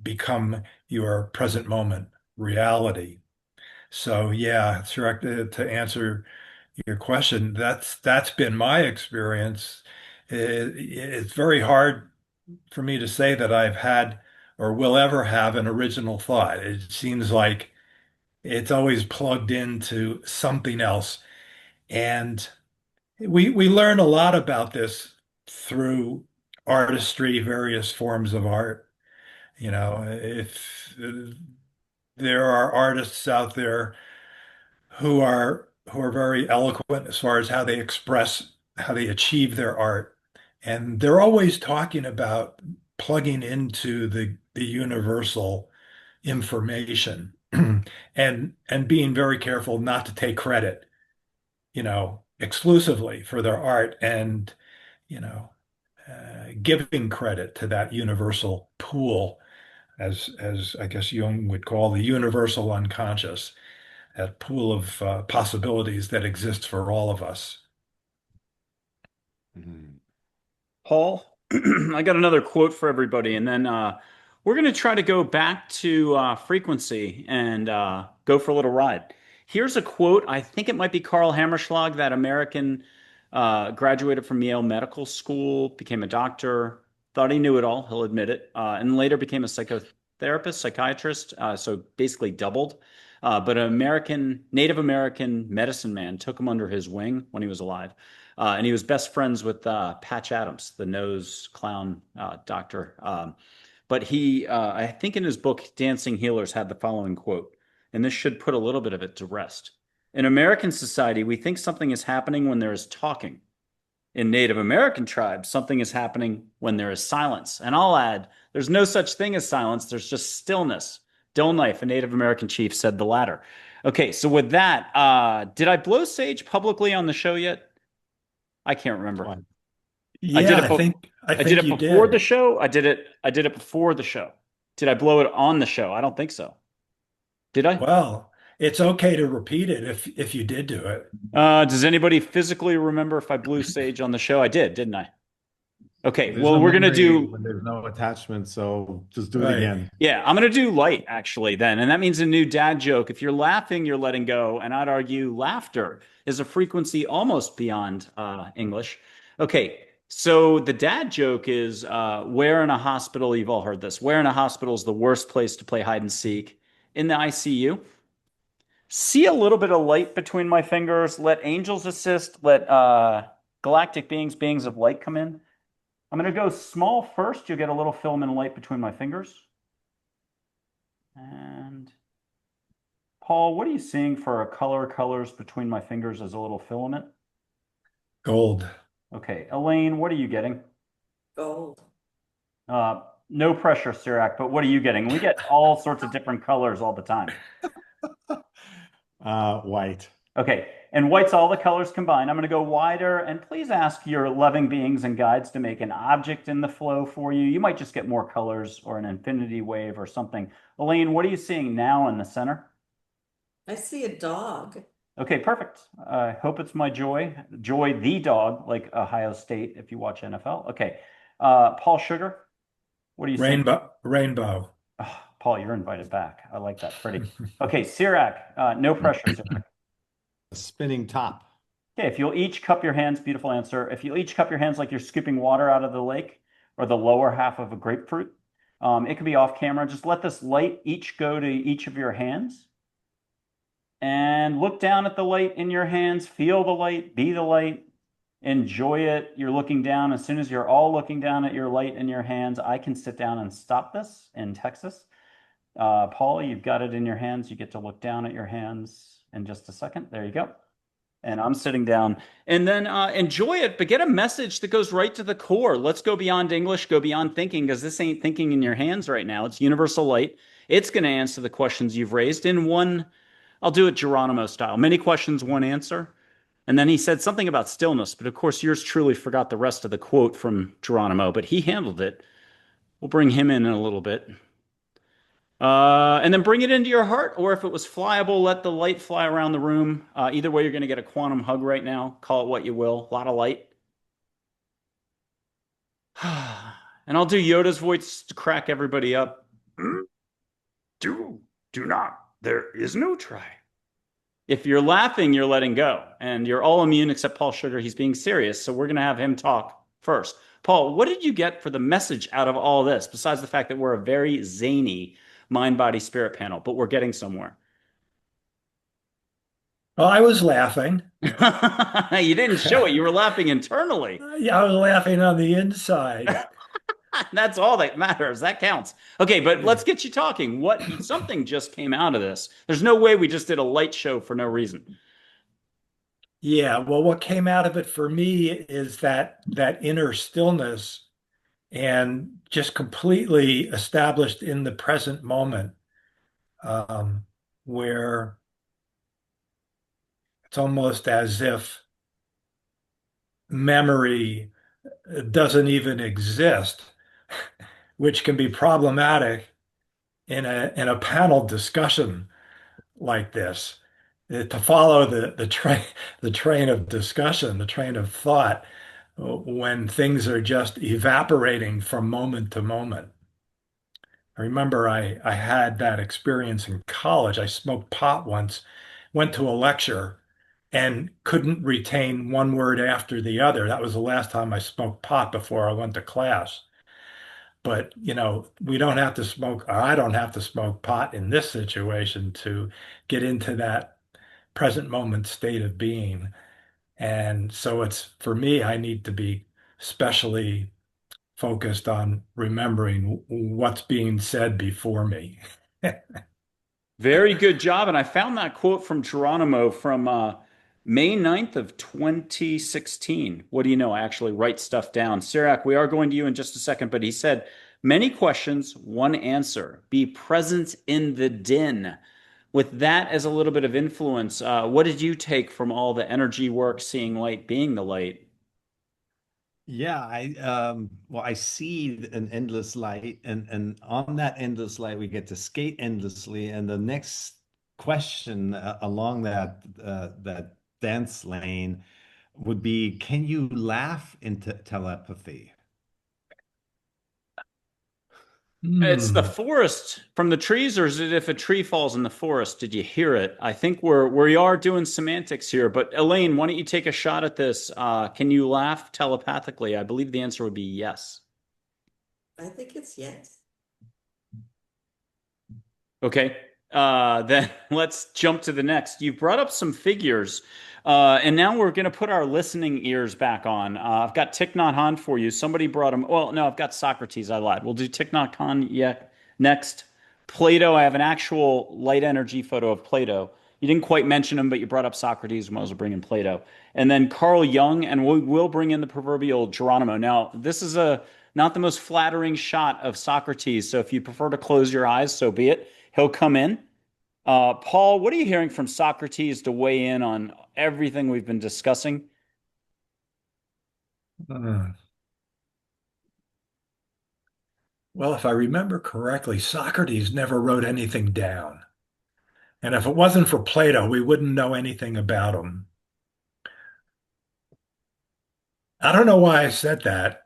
become your present moment reality. So yeah, sure, to answer your question, that's been my experience. It's very hard for me to say that I've had or will ever have an original thought. It seems like it's always plugged into something else. And we learn a lot about this through artistry, various forms of art. If there are artists out there who are very eloquent as far as how they express, how they achieve their art, and they're always talking about plugging into the universal information and being very careful not to take credit, exclusively for their art and, you know, giving credit to that universal pool, as I guess Jung would call the universal unconscious, that pool of possibilities that exists for all of us. Mhm. Paul, I got another quote for everybody, and then we're going to try to go back to frequency and go for a little ride. Here's a quote. I think it might be Karl Hammerschlag, that American graduated from Yale Medical School, became a doctor, thought he knew it all, he'll admit it, and later became a psychotherapist, psychiatrist, so basically doubled. But an Native American medicine man took him under his wing when he was alive. And he was best friends with Patch Adams, the nose clown doctor. But I think in his book, Dancing Healers, had the following quote, and this should put a little bit of it to rest. In American society, we think something is happening when there is talking. In Native American tribes, something is happening when there is silence. And I'll add, there's no such thing as silence, there's just stillness. Dill Knife, a Native American chief, said the latter. Okay, so with that, did I blow sage publicly on the show yet? I can't remember. Fine. I did Yeah, it. I I did think it you before the did. show. I did it before the show. Did I blow it on the show? I don't think so. Did I? Well, it's okay to repeat it if you did do it. Does anybody physically remember if I blew sage on the show? I did, didn't I? Okay. There's Well, no we're gonna memory do. when there's no attachment, so just do it Right. again. Yeah, I'm gonna do light actually then, and that means a new dad joke. If you're laughing, you're letting go, and I'd argue laughter is a frequency almost beyond English. Okay. So the dad joke is where in a hospital, you've all heard this, where in a hospital is the worst place to play hide and seek? In the ICU. See a little bit of light between my fingers. Let angels assist. Let galactic beings, beings of light come in. I'm going to go small first. You'll get a little film and light between my fingers. And Paul, what are you seeing for colors between my fingers as a little filament? Gold. Okay, Elaine, what are you getting? Gold. No pressure, CIRAK, but what are you getting? We get all sorts of different colors all the time. White. Okay, and white's all the colors combined. I'm going to go wider, and please ask your loving beings and guides to make an object in the flow for you. You might just get more colors or an infinity wave or something. Elaine, what are you seeing now in the center? I see a dog. Okay, perfect. I hope it's my Joy. Joy the dog, like Ohio State, if you watch NFL. Okay. Paul Sugar, what are you seeing? Rainbow. Oh, Paul, you're invited back. I like that. Pretty. Okay, CIRAK, no pressure, CIRAK. A spinning top. Okay, if you'll each cup your hands, beautiful answer. If you'll each cup your hands like you're scooping water out of the lake or the lower half of a grapefruit, it can be off camera. Just let this light each go to each of your hands. And look down at the light in your hands, feel the light, be the light, enjoy it. You're looking down. As soon as you're all looking down at your light in your hands, I can sit down and stop this in Texas. Paul, you've got it in your hands. You get to look down at your hands in just a second. There you go. And I'm sitting down. And then enjoy it, but get a message that goes right to the core. Let's go beyond English, go beyond thinking, because this ain't thinking in your hands right now. It's universal light. It's going to answer the questions you've raised in one. I'll do it Geronimo style. Many questions, one answer. And then he said something about stillness, but of course, yours truly forgot the rest of the quote from Geronimo, but he handled it. We'll bring him in a little bit. And then bring it into your heart, or if it was flyable, let the light fly around the room. Either way, you're going to get a quantum hug right now. Call it what you will. A lot of light. And I'll do Yoda's voice to crack everybody up. Do not. There is no try. If you're laughing, you're letting go. And you're all immune except Paul Sugar. He's being serious. So we're going to have him talk first. Paul, what did you get for the message out of all this, besides the fact that we're a very zany mind, body, spirit panel, but we're getting somewhere? Well, I was laughing. You didn't show it. You were laughing internally. Yeah, I was laughing on the inside. That's all that matters. That counts. Okay, but let's get you talking. Something just came out of this. There's no way we just did a light show for no reason. Yeah, well, what came out of it for me is that inner stillness and just completely established in the present moment, where it's almost as if memory doesn't even exist, which can be problematic in a panel discussion like this. To follow the train of discussion, the train of thought, when things are just evaporating from moment to moment. I remember I had that experience in college. I smoked pot once, went to a lecture, and couldn't retain one word after the other. That was the last time I smoked pot before I went to class. But, we don't have to smoke, or I don't have to smoke pot in this situation to get into that present moment state of being. And so for me, I need to be specially focused on remembering what's being said before me. Very good job. And I found that quote from Geronimo from May 9th of 2016. What do you know? I actually write stuff down. CIRAK, we are going to you in just a second, but he said, many questions, one answer. Be present in the din. With that as a little bit of influence, what did you take from all the energy work, seeing light, being the light? Yeah, I see an endless light, and on that endless light we get to skate endlessly. And the next question along that dance lane would be, can you laugh into telepathy? It's the Hmm. forest from the trees, or is it if a tree falls in the forest? Did you hear it? I think we are doing semantics here, but Elaine, why don't you take a shot at this? Can you laugh telepathically? I believe the answer would be yes. I think it's yes. Okay. Then let's jump to the next. You brought up some figures. And now we're going to put our listening ears back on. I've got Thich Nhat Hanh for you. Somebody brought him. Well, no, I've got Socrates. I lied. We'll do Thich Nhat Hanh next. Plato. I have an actual light energy photo of Plato. You didn't quite mention him, but you brought up Socrates. We might as well bring in Plato. And then Carl Jung, and we will bring in the proverbial Geronimo. Now, this is a not the most flattering shot of Socrates. So if you prefer to close your eyes, so be it. He'll come in. Paul, what are you hearing from Socrates to weigh in on everything we've been discussing? Hmm. Well, if I remember correctly, Socrates never wrote anything down. And if it wasn't for Plato, we wouldn't know anything about him. I don't know why I said that,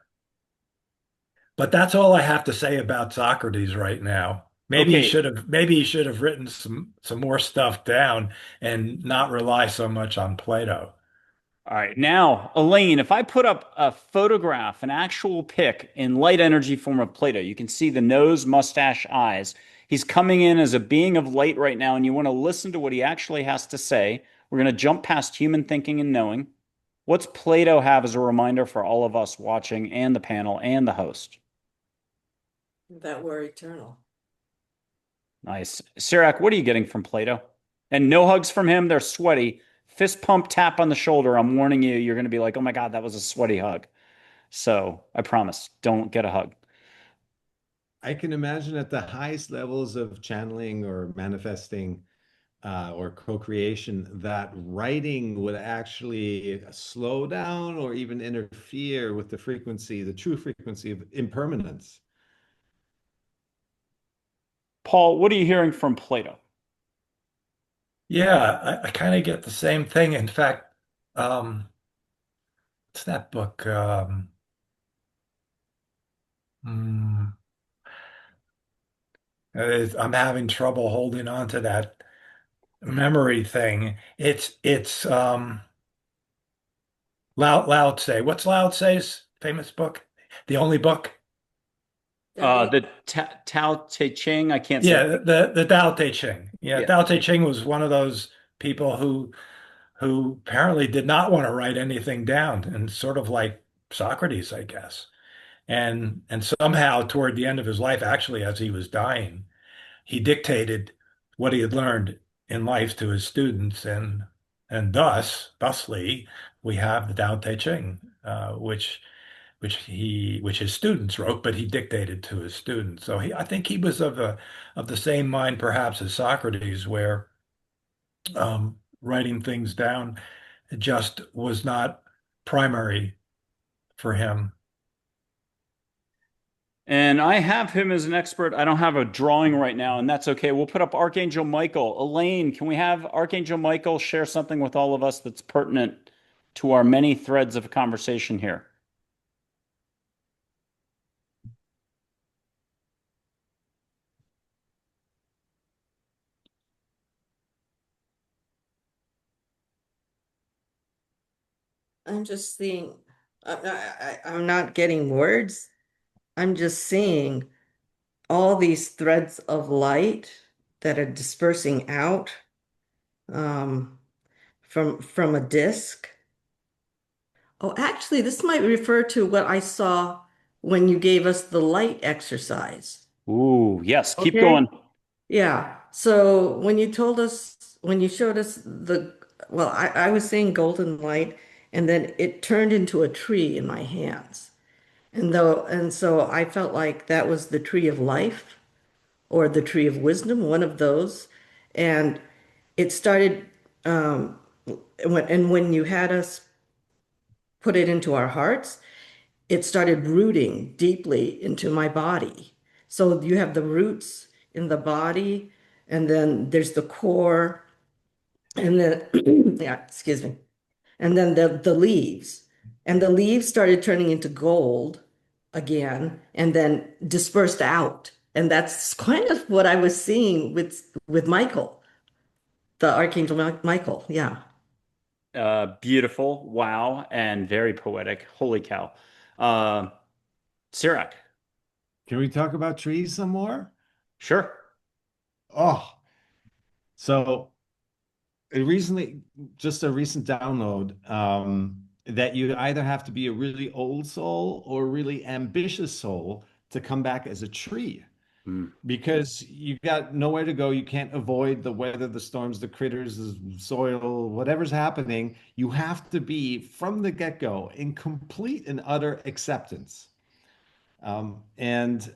but that's all I have to say about Socrates right now. Okay. Maybe he should have written some more stuff down and not rely so much on Plato. All right. Now, Elaine, if I put up a photograph, an actual pic in light energy form of Plato, you can see the nose, mustache, eyes. He's coming in as a being of light right now, and you want to listen to what he actually has to say. We're going to jump past human thinking and knowing. What's Plato have as a reminder for all of us watching and the panel and the host? That we're eternal. Nice. CIRAK, what are you getting from Plato? And no hugs from him. They're sweaty. Fist pump tap on the shoulder. I'm warning you, you're going to be like, oh my God, that was a sweaty hug. So I promise, don't get a hug. I can imagine at the highest levels of channeling or manifesting or co-creation that writing would actually slow down or even interfere with the frequency, the true frequency of impermanence. Paul, what are you hearing from Plato? Yeah, I kind of get the same thing. In fact, um, what's that book? Hmm, I'm having trouble holding on to that memory thing. It's Lao Tse. What's Lao Tse's famous book? The only book? The Tao Te Ching, I can't say. Yeah, the Tao Te Ching. Yeah, Yeah. Tao Te Ching was one of those people who apparently did not want to write anything down, and sort of like Socrates, I guess. And somehow toward the end of his life, actually, as he was dying, he dictated what he had learned in life to his students, and thusly, we have the Tao Te Ching, which his students wrote, but he dictated to his students. So I think he was of the same mind, perhaps, as Socrates, where writing things down just was not primary for him. And I have him as an expert. I don't have a drawing right now, and that's okay. We'll put up Archangel Michael. Elaine, can we have Archangel Michael share something with all of us that's pertinent to our many threads of conversation here? I'm just seeing, I'm not getting words. I'm just seeing all these threads of light that are dispersing out um, from a disc. Oh, actually, this might refer to what I saw when you gave us the light exercise. Ooh, yes, keep Okay. going. Yeah. So when you told us, when you showed us well, I was seeing golden light, and then it turned into a tree in my hands. And so I felt like that was the tree of life or the tree of wisdom, one of those. And it started, um, when you had us put it into our hearts, it started rooting deeply into my body. So you have the roots in the body, and then there's the core, and then, yeah, excuse me, and then the leaves. And the leaves started turning into gold again, and then dispersed out. And that's kind of what I was seeing with Michael, the Archangel Michael. Yeah. Beautiful, wow, and very poetic. Holy cow. Uh, CIRAK, Can we talk about trees some more? sure. Oh, so recently, just a recent download, that you either have to be a really old soul or a really ambitious soul to come back as a tree. Mm. Because you got nowhere to go. You can't avoid the weather, the storms, the critters, the soil, whatever's happening. You have to be from the get-go in complete and utter acceptance. And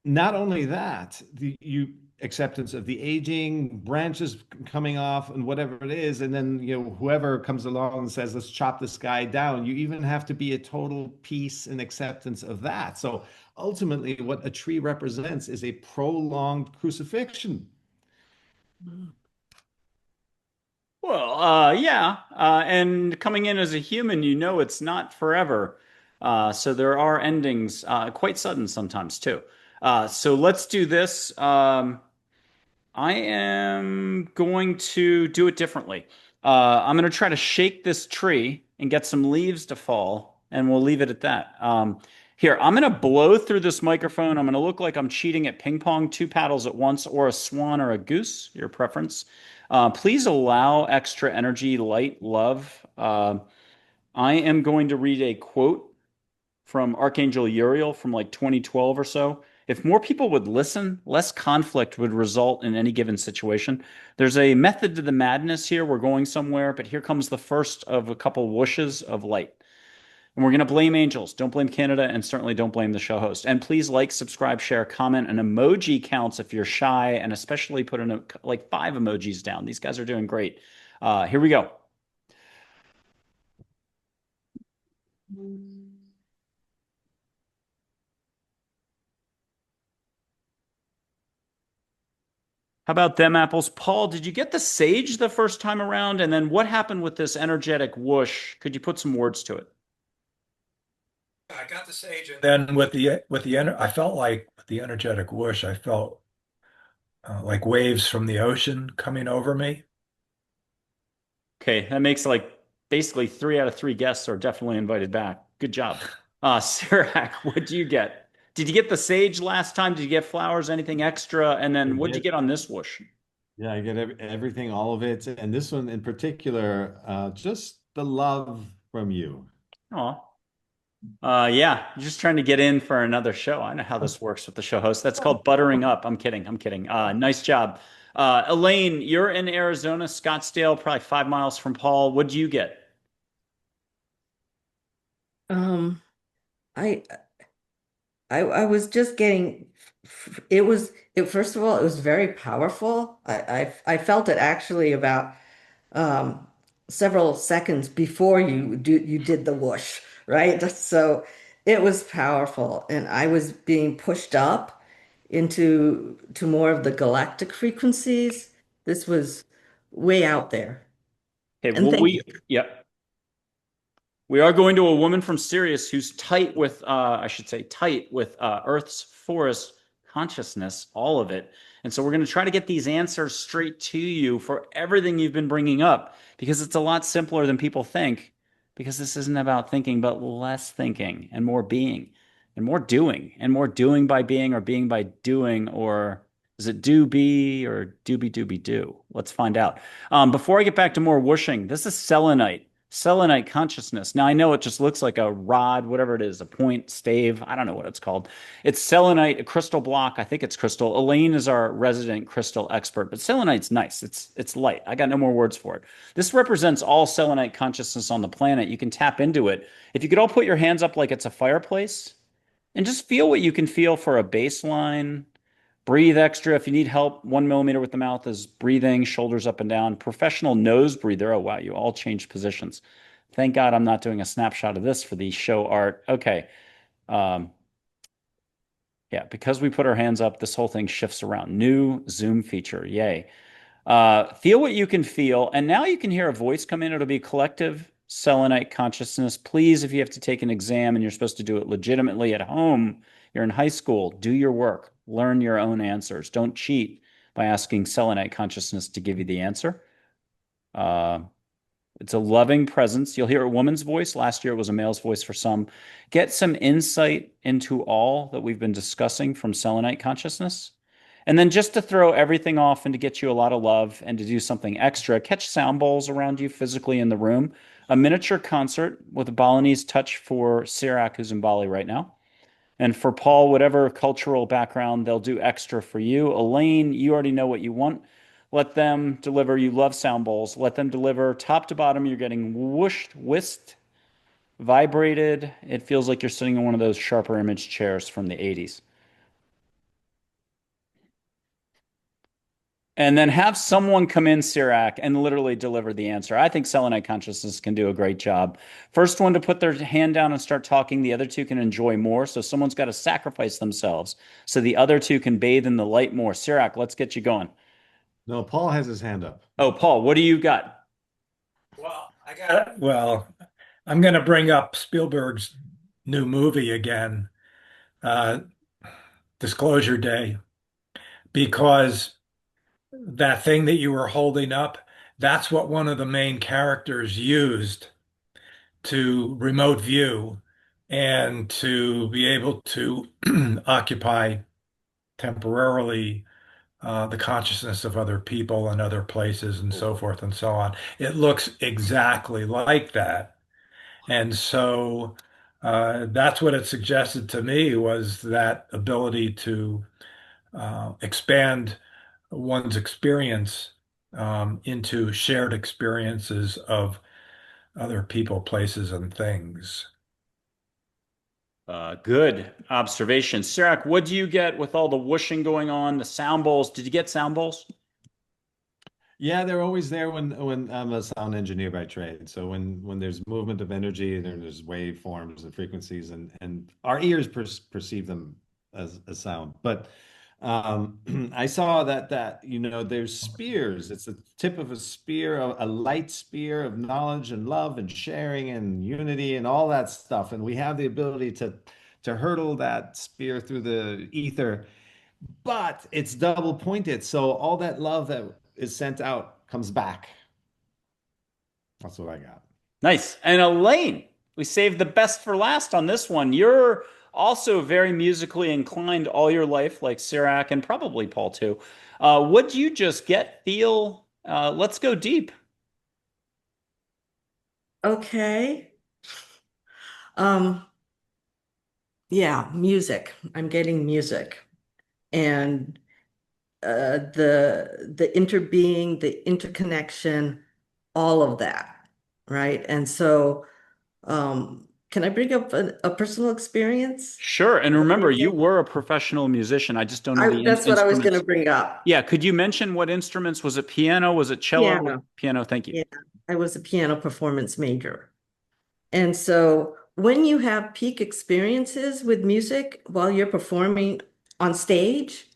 not only that, the you acceptance of the aging branches coming off and whatever it is, and then whoever comes along and says, let's chop this guy down, you even have to be a total peace and acceptance of that. So ultimately what a tree represents is a prolonged crucifixion. Well, yeah. And coming in as a human, it's not forever. So there are endings, quite sudden sometimes too. So let's do this. I am going to do it differently. I'm going to try to shake this tree and get some leaves to fall, and we'll leave it at that. Here, I'm going to blow through this microphone. I'm going to look like I'm cheating at ping pong, two paddles at once, or a swan or a goose, your preference. Please allow extra energy, light, love. I am going to read a quote from Archangel Uriel from like 2012 or so. If more people would listen, less conflict would result in any given situation. There's a method to the madness here. We're going somewhere, but here comes the first of a couple whooshes of light. And we're going to blame angels. Don't blame Canada, and certainly don't blame the show host. And please like, subscribe, share, comment. An emoji counts if you're shy, and especially put in like 5 emojis down. These guys are doing great. Here we go. How about them apples? Paul, did you get the sage the first time around? And then what happened with this energetic whoosh? Could you put some words to it? I got the sage, and then I felt like with the energetic whoosh, I felt like waves from the ocean coming over me. Okay, that makes like basically 3 out of 3 guests are definitely invited back. Good job. CIRAK, what do you get? Did you get the sage last time? Did you get flowers, anything extra? And I then what'd you get, get on this whoosh? yeah, I get everything, all of it. And this one in particular, just the love from you. Oh, yeah, just trying to get in for another show. I know how this works with the show host. That's called buttering up. I'm kidding. I'm kidding. Nice job. Elaine, you're in Arizona, Scottsdale, probably 5 miles from Paul. What'd you get? Um, I I was just getting first of all, it was very powerful. I felt it actually about um several seconds before you did the whoosh, right? So it was powerful, and I was being pushed up to more of the galactic frequencies. This was way out there. Okay, And well, thank you. yep. We are going to a woman from Sirius who's tight with, I should say, tight with Earth's forest consciousness, all of it. And so we're going to try to get these answers straight to you for everything you've been bringing up, because it's a lot simpler than people think, because this isn't about thinking, but less thinking and more being and more doing by being, or being by doing, or is it do be or doobie doobie do? Let's find out. Before I get back to more whooshing, this is selenite consciousness. Now, I know it just looks like a rod, whatever it is, a point, stave. I don't know what it's called. It's selenite, a crystal block. I think it's crystal. Elaine is our resident crystal expert, but selenite's nice. It's light. I got no more words for it. This represents all selenite consciousness on the planet. You can tap into it. If you could all put your hands up like it's a fireplace and just feel what you can feel for a baseline. Breathe extra. If you need help, 1 millimeter with the mouth is breathing, shoulders up and down. Professional nose breather. Oh, wow. You all changed positions. Thank God I'm not doing a snapshot of this for the show art. Okay. Um, yeah, because we put our hands up, this whole thing shifts around. New Zoom feature. Yay. Feel what you can feel. And now you can hear a voice come in. It'll be collective selenite consciousness. Please, if you have to take an exam and you're supposed to do it legitimately at home, you're in high school, do your work, learn your own answers. Don't cheat by asking selenite consciousness to give you the answer. Uh, it's a loving presence. You'll hear a woman's voice. Last year it was a male's voice for some. Get some insight into all that we've been discussing from selenite consciousness. And then just to throw everything off and to get you a lot of love and to do something extra, catch sound bowls around you physically in the room. A miniature concert with a Balinese touch for CIRAK, who's in Bali right now. And for Paul, whatever cultural background, they'll do extra for you. Elaine, you already know what you want. Let them deliver. You love sound bowls. Let them deliver top to bottom. You're getting whooshed, whisked, vibrated. It feels like you're sitting in one of those sharper image chairs from the 80s. And then have someone come in, CIRAK, and literally deliver the answer. I think selenite consciousness can do a great job. First one to put their hand down and start talking, the other two can enjoy more. So someone's got to sacrifice themselves so the other two can bathe in the light more. CIRAK, let's get you going. No, Paul has his hand up. Oh, Paul, what do you got? Well, I'm going to bring up Spielberg's new movie again, uh, Disclosure Day, because that thing that you were holding up, that's what one of the main characters used to remote view and to be able to occupy temporarily the consciousness of other people and other places and so forth and so on. It looks exactly like that. And so that's what it suggested to me was that ability to expand one's experience into shared experiences of other people, places, and things. Good observation. CIRAK, what do you get with all the whooshing going on, the sound bowls? Did you get sound bowls? Yeah, they're always there when I'm a sound engineer by trade. So when there's movement of energy, there's waveforms and frequencies, and our ears perceive them as sound. But I saw that there's spears. It's the tip of a spear, a light spear of knowledge and love and sharing and unity and all that stuff. And we have the ability to hurtle that spear through the ether, but it's double pointed. So all that love that is sent out comes back. That's what I got. Nice. And Elaine, we saved the best for last on this one. You're also very musically inclined all your life, like CIRAK and probably Paul too. What'd you just get, feel? Let's go deep. Okay. Um, yeah, music. I'm getting music. And the interbeing, the interconnection, all of that, right? And so, can I bring up a personal experience? Sure. And With remember, you music? were a professional musician. I just don't know the That's what I was going to instruments. bring up. Yeah. Could you mention what instruments? Was it piano? Was it cello? Piano. Piano. Thank you. Yeah, I was a piano performance major. And so when you have peak experiences with music while you're performing on stage,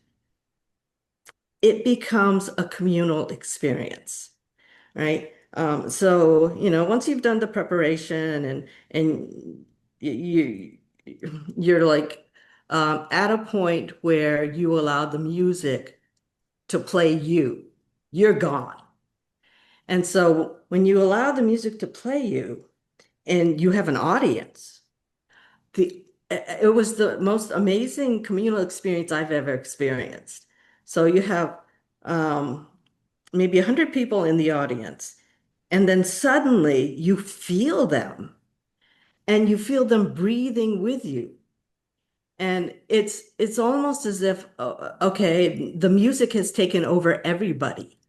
it becomes a communal experience, right? So, once you've done the preparation and you you're like at a point where you allow the music to play you, you're gone. And so when you allow the music to play you and you have an audience, it was the most amazing communal experience I've ever experienced. So you have um, maybe 100 people in the audience, and then suddenly you feel them and you feel them breathing with you. And it's almost as if, okay, the music has taken over everybody.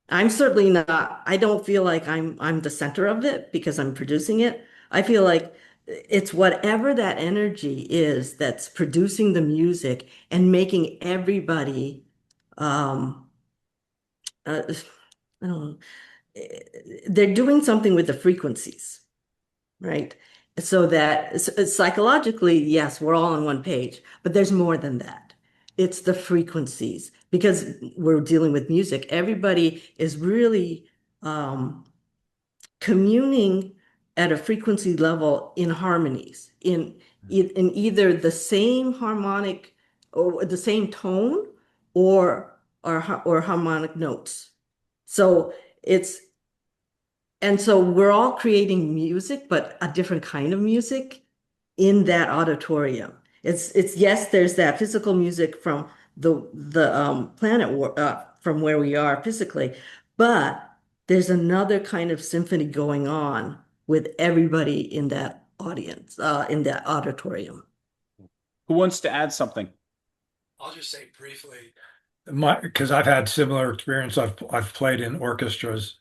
I'm certainly not, I don't feel like I'm the center of it because I'm producing it. I feel like it's whatever that energy is that's producing the music and making everybody uh, I don't know, they're doing something with the frequencies, right? So that psychologically, yes, we're all on one page, but there's more than that. It's the frequencies because we're dealing with music. Everybody is really communing at a frequency level in harmonies, in either the same harmonic or the same tone or harmonic notes. So it's and so we're all creating music, but a different kind of music in that auditorium. It's yes, there's that physical music from the planet from where we are physically, but there's another kind of symphony going on with everybody in that audience, in that auditorium. Who wants to add something? I'll just say briefly, because I've had similar experience. I've played in orchestras,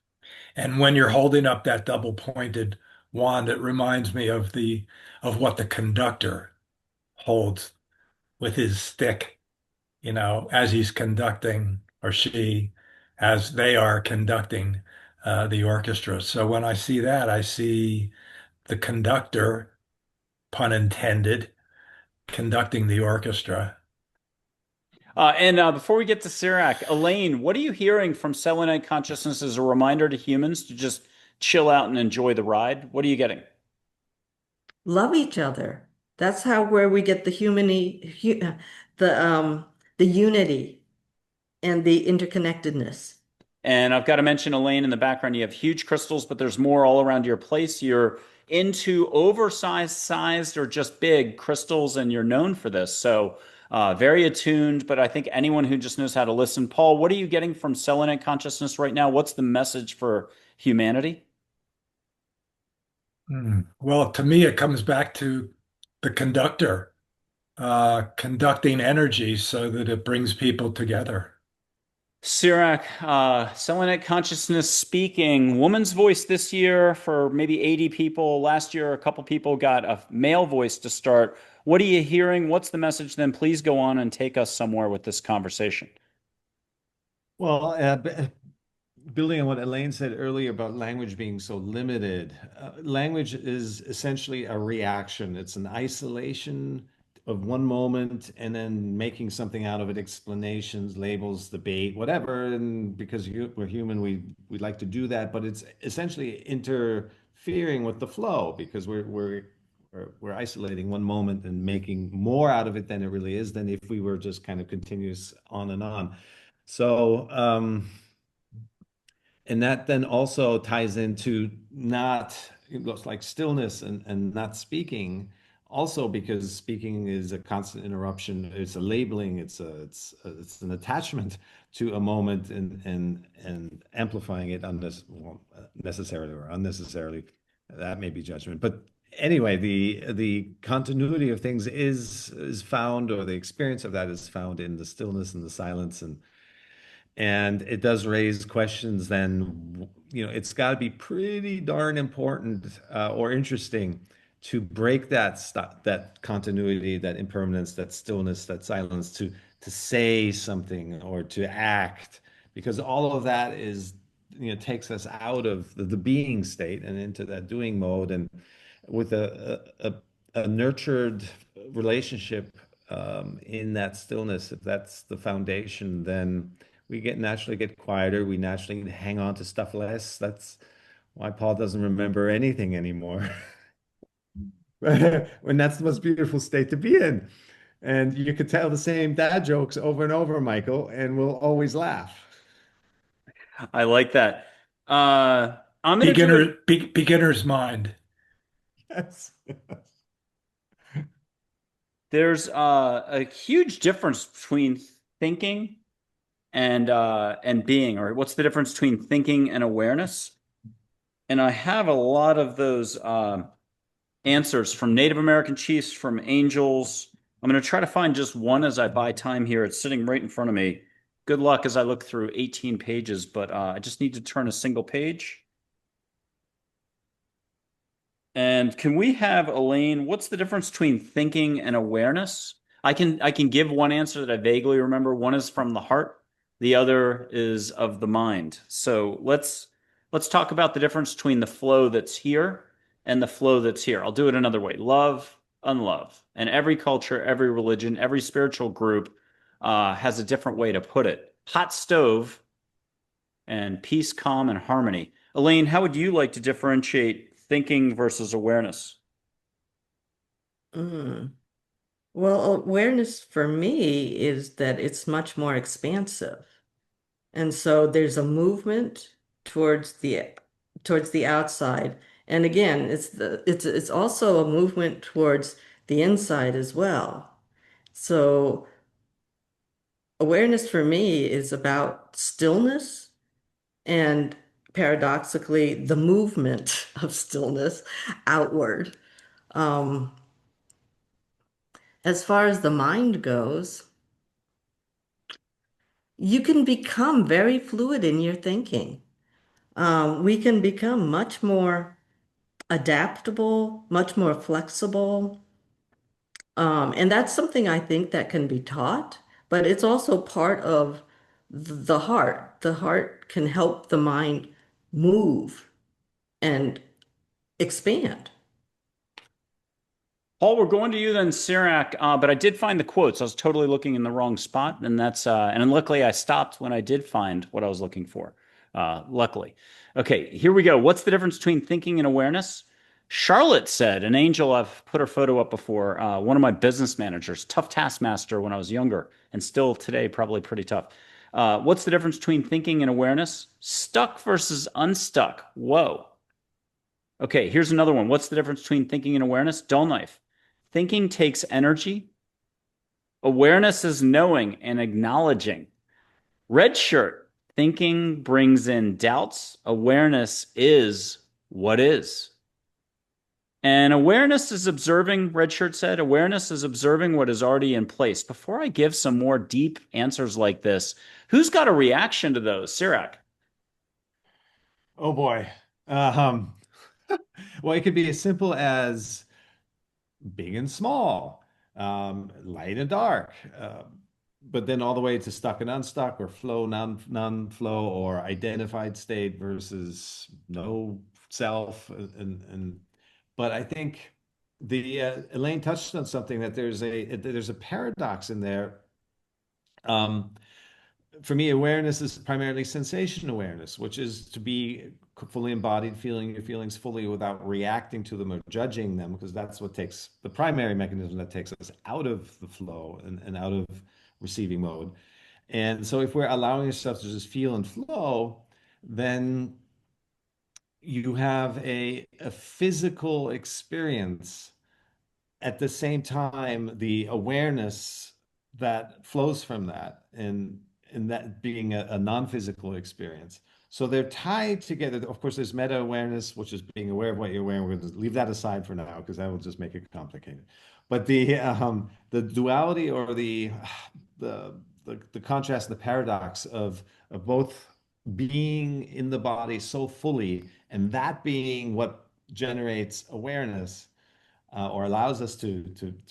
and when you're holding up that double pointed wand, it reminds me of the of what the conductor holds with his stick, as he's conducting, or she, as they are conducting the orchestra. So when I see that, I see the conductor, pun intended, conducting the orchestra. And before we get to CIRAK, Elaine, what are you hearing from selenite consciousness as a reminder to humans to just chill out and enjoy the ride? What are you getting? Love each other. That's how where we get the the unity and the interconnectedness. And I've got to mention, Elaine, in the background, you have huge crystals, but there's more all around your place. You're into oversized, sized, or just big crystals, and you're known for this. So, very attuned, but I think anyone who just knows how to listen. Paul, what are you getting from selenite consciousness right now? What's the message for humanity? Well, to me, it comes back to the conductor conducting energy so that it brings people together. CIRAK, selenite consciousness speaking, woman's voice this year for maybe 80 people. Last year, a couple people got a male voice to start. What are you hearing? What's the message? Then please go on and take us somewhere with this conversation. Well, building on what Elaine said earlier about language being so limited, language is essentially a reaction. It's an isolation of one moment and then making something out of it, explanations, labels, debate, whatever. And because we're human, we like to do that, but it's essentially interfering with the flow because we're isolating one moment and making more out of it than it really is than if we were just kind of continuous on and on. So, and that then also ties into not, it looks like stillness and not speaking, also because speaking is a constant interruption. It's a labeling. It's an attachment to a moment and amplifying it well, necessarily or unnecessarily. That may be judgment, but anyway, the continuity of things is found, or the experience of that is found in the stillness and the silence, and it does raise questions then, it's got to be pretty darn important or interesting to break that continuity, that impermanence, that stillness, that silence, to say something or to act, because all of that takes us out of the being state and into that doing mode. And with a nurtured relationship in that stillness, if that's the foundation, then we naturally get quieter. We naturally hang on to stuff less. That's why Paul doesn't remember anything anymore. When that's the most beautiful state to be in. And you could tell the same dad jokes over and over, Michael, and we'll always laugh. I like that. I'm going to do it. Beginner's mind. Yes. There's a huge difference between thinking and being, or what's the difference between thinking and awareness? And I have a lot of those answers from Native American chiefs, from angels. I'm going to try to find just one as I buy time here. It's sitting right in front of me. Good luck as I look through 18 pages, but I just need to turn a single page. And can we have, Elaine, what's the difference between thinking and awareness? I can give one answer that I vaguely remember. One is from the heart, the other is of the mind. So let's talk about the difference between the flow that's here and the flow that's here. I'll do it another way. Love, unlove. And every culture, every religion, every spiritual group has a different way to put it. Hot stove and peace, calm, and harmony. Elaine, how would you like to differentiate thinking versus awareness? Mm. Well, awareness for me is that it's much more expansive. And so there's a movement towards the outside. And again, it's also a movement towards the inside as well. So awareness for me is about stillness and paradoxically the movement of stillness outward. Um, as far as the mind goes, you can become very fluid in your thinking. We can become much more adaptable, much more flexible. And that's something I think that can be taught, but it's also part of the heart. The heart can help the mind move and expand. Paul, we're going to you then, CIRAK, but I did find the quotes. I was totally looking in the wrong spot, and and luckily I stopped when I did find what I was looking for. Luckily. Okay, here we go. What's the difference between thinking and awareness? Charlotte said, an angel, I've put her photo up before, one of my business managers, tough taskmaster when I was younger, and still today, probably pretty tough. What's the difference between thinking and awareness? Stuck versus unstuck. Whoa. Okay, here's another one. What's the difference between thinking and awareness? Dull knife. Thinking takes energy. Awareness is knowing and acknowledging. Red shirt. Thinking brings in doubts. Awareness is what is. And awareness is observing, red shirt said, awareness is observing what is already in place. Before I give some more deep answers like this, who's got a reaction to those? CIRAK. Oh boy. Um, well, it could be as simple as big and small, light and dark, but then all the way to stuck and unstuck, or flow, non-flow, or identified state versus no self, and but I think the Elaine touched on something, that there's a paradox in there. Um, for me, awareness is primarily sensation awareness, which is to be fully embodied, feeling your feelings fully without reacting to them or judging them, because that's what takes the primary mechanism that takes us out of the flow and out of receiving mode. And so if we're allowing ourselves to just feel and flow, then you have a physical experience. At the same time, the awareness that flows from that, and that being a non-physical experience. So they're tied together. Of course, there's meta awareness, which is being aware of what you're aware of. We're going to leave that aside for now because that will just make it complicated. But the duality, or the contrast, the paradox of both being in the body so fully, and that being what generates awareness, or allows us to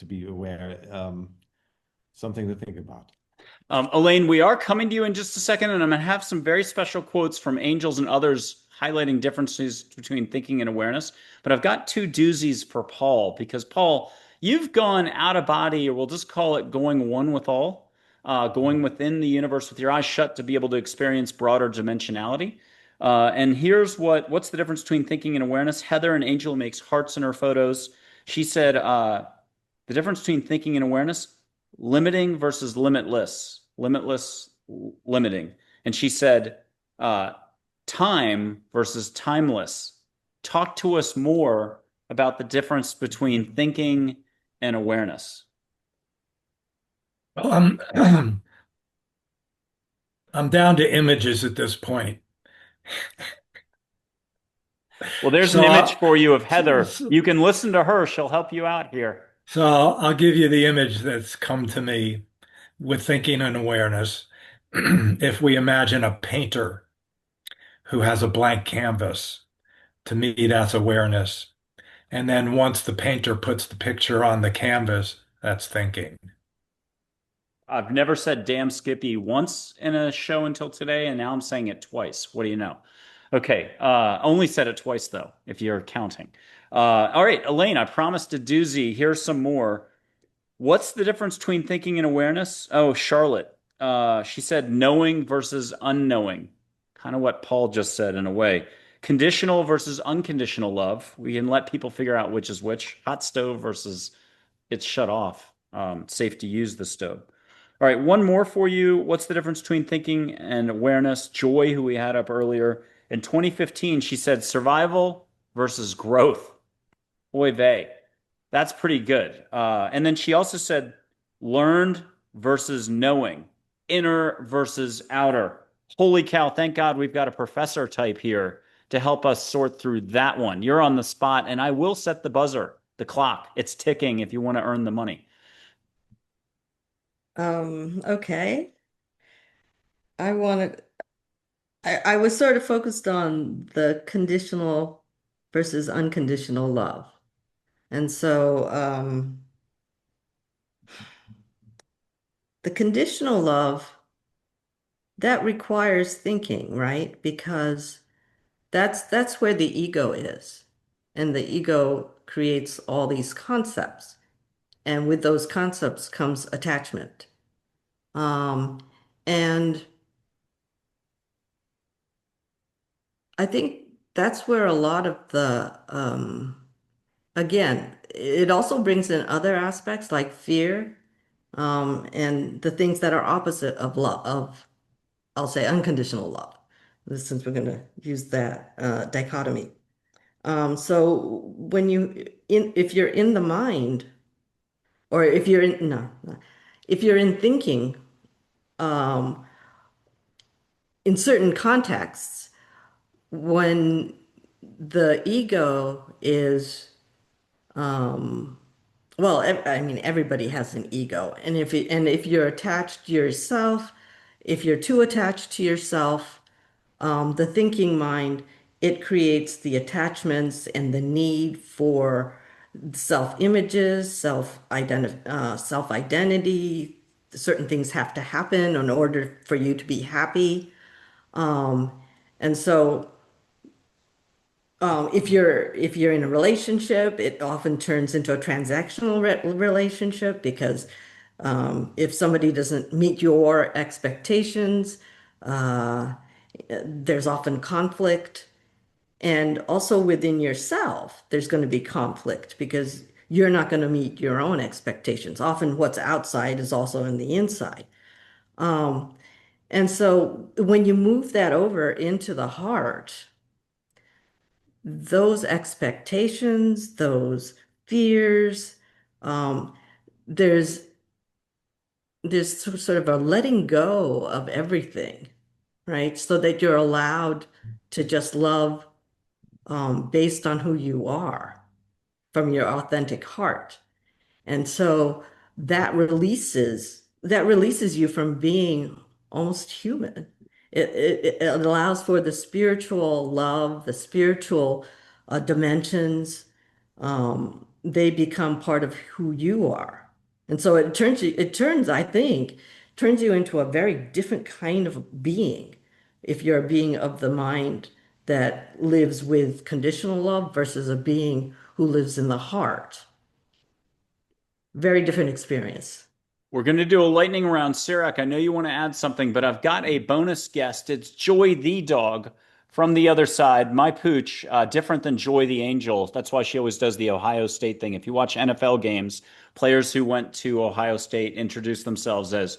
be aware. Something to think about. Elaine, we are coming to you in just a second, and I'm going to have some very special quotes from angels and others highlighting differences between thinking and awareness. But I've got two doozies for Paul, because Paul, you've gone out of body, or we'll just call it going one with all, going within the universe with your eyes shut to be able to experience broader dimensionality. And here's what's the difference between thinking and awareness? Heather, an angel, makes hearts in her photos. She said, the difference between thinking and awareness, limiting versus limitless, limitless, limiting. And she said, time versus timeless. Talk to us more about the difference between thinking and awareness. Well, I'm down to images at this point. Well, there's an So, image for you of so, Heather. You can listen to her. She'll help you out here. so I'll give you the image that's come to me with thinking and awareness. If we imagine a painter who has a blank canvas, to me, that's awareness. And then once the painter puts the picture on the canvas, that's thinking. I've never said damn Skippy once in a show until today, and now I'm saying it twice. What do you know? Okay, only said it twice though, if you're counting. All right, Elaine, I promised a doozy. Here's some more. What's the difference between thinking and awareness? Oh, Charlotte. She said knowing versus unknowing. Kind of what Paul just said in a way. Conditional versus unconditional love. We can let people figure out which is which. Hot stove versus it's shut off. Safe to use the stove. All right, one more for you. What's the difference between thinking and awareness? Joy, who we had up earlier. In 2015, she said survival versus growth. Oy vey. That's pretty good. And then she also said learned versus knowing. inner versus outer. Holy cow, thank God we've got a professor type here to help us sort through that one. You're on the spot, and I will set the buzzer, the clock. It's ticking if you want to earn the money. Okay. I wanted, I was sort of focused on the conditional versus unconditional love. And so, the conditional love, that requires thinking, right? Because that's where the ego is. And the ego creates all these concepts. And with those concepts comes attachment. Um, and I think that's where a lot of the, again, it also brings in other aspects like fear, and the things that are opposite of love, of, I'll say, unconditional love, since we're going to use that dichotomy. So when if you're in the mind, or if you're in, no, if you're in thinking, um, in certain contexts, when the ego is, um, well, I mean, everybody has an ego, and if you're attached to yourself, if you're too attached to yourself, the thinking mind, it creates the attachments and the need for self-images, self-identity. Certain things have to happen in order for you to be happy. Um, and so if you're in a relationship, it often turns into a transactional relationship because if somebody doesn't meet your expectations, uh, there's often conflict. And also within yourself, there's going to be conflict because you're not going to meet your own expectations. Often what's outside is also in the inside. Um, and so when you move that over into the heart, those expectations, those fears, um, there's sort of a letting go of everything, right? So that you're allowed to just love based on who you are from your authentic heart. And so that releases you from being almost human. It allows for the spiritual love, the spiritual dimensions. They become part of who you are. And so I think, turns you into a very different kind of being if you're a being of the mind that lives with conditional love versus a being who lives in the heart. Very different experience. We're going to do a lightning round. CIRAK, I know you want to add something, but I've got a bonus guest. It's Joy the dog from the other side, my pooch, different than Joy the angel. That's why she always does the Ohio State thing. If you watch NFL games, players who went to Ohio State introduce themselves as,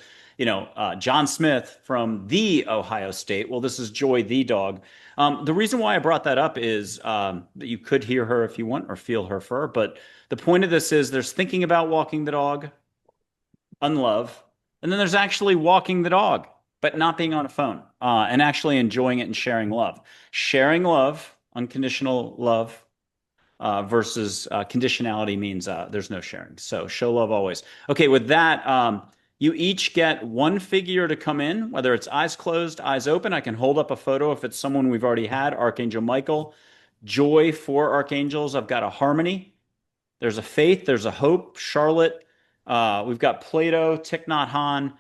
John Smith from the Ohio State. Well, this is Joy the dog. The reason why I brought that up is that you could hear her if you want or feel her fur. But the point of this is there's thinking about walking the dog, unlove. And then there's actually walking the dog, but not being on a phone and actually enjoying it and sharing love. Sharing love, unconditional love, versus conditionality means there's no sharing. So show love always. Okay, with that, you each get one figure to come in, whether it's eyes closed, eyes open. I can hold up a photo if it's someone we've already had, Archangel Michael. Joy for archangels. I've got a harmony. There's a faith, there's a hope, Charlotte. We've got Plato, Thich Nhat Hanh.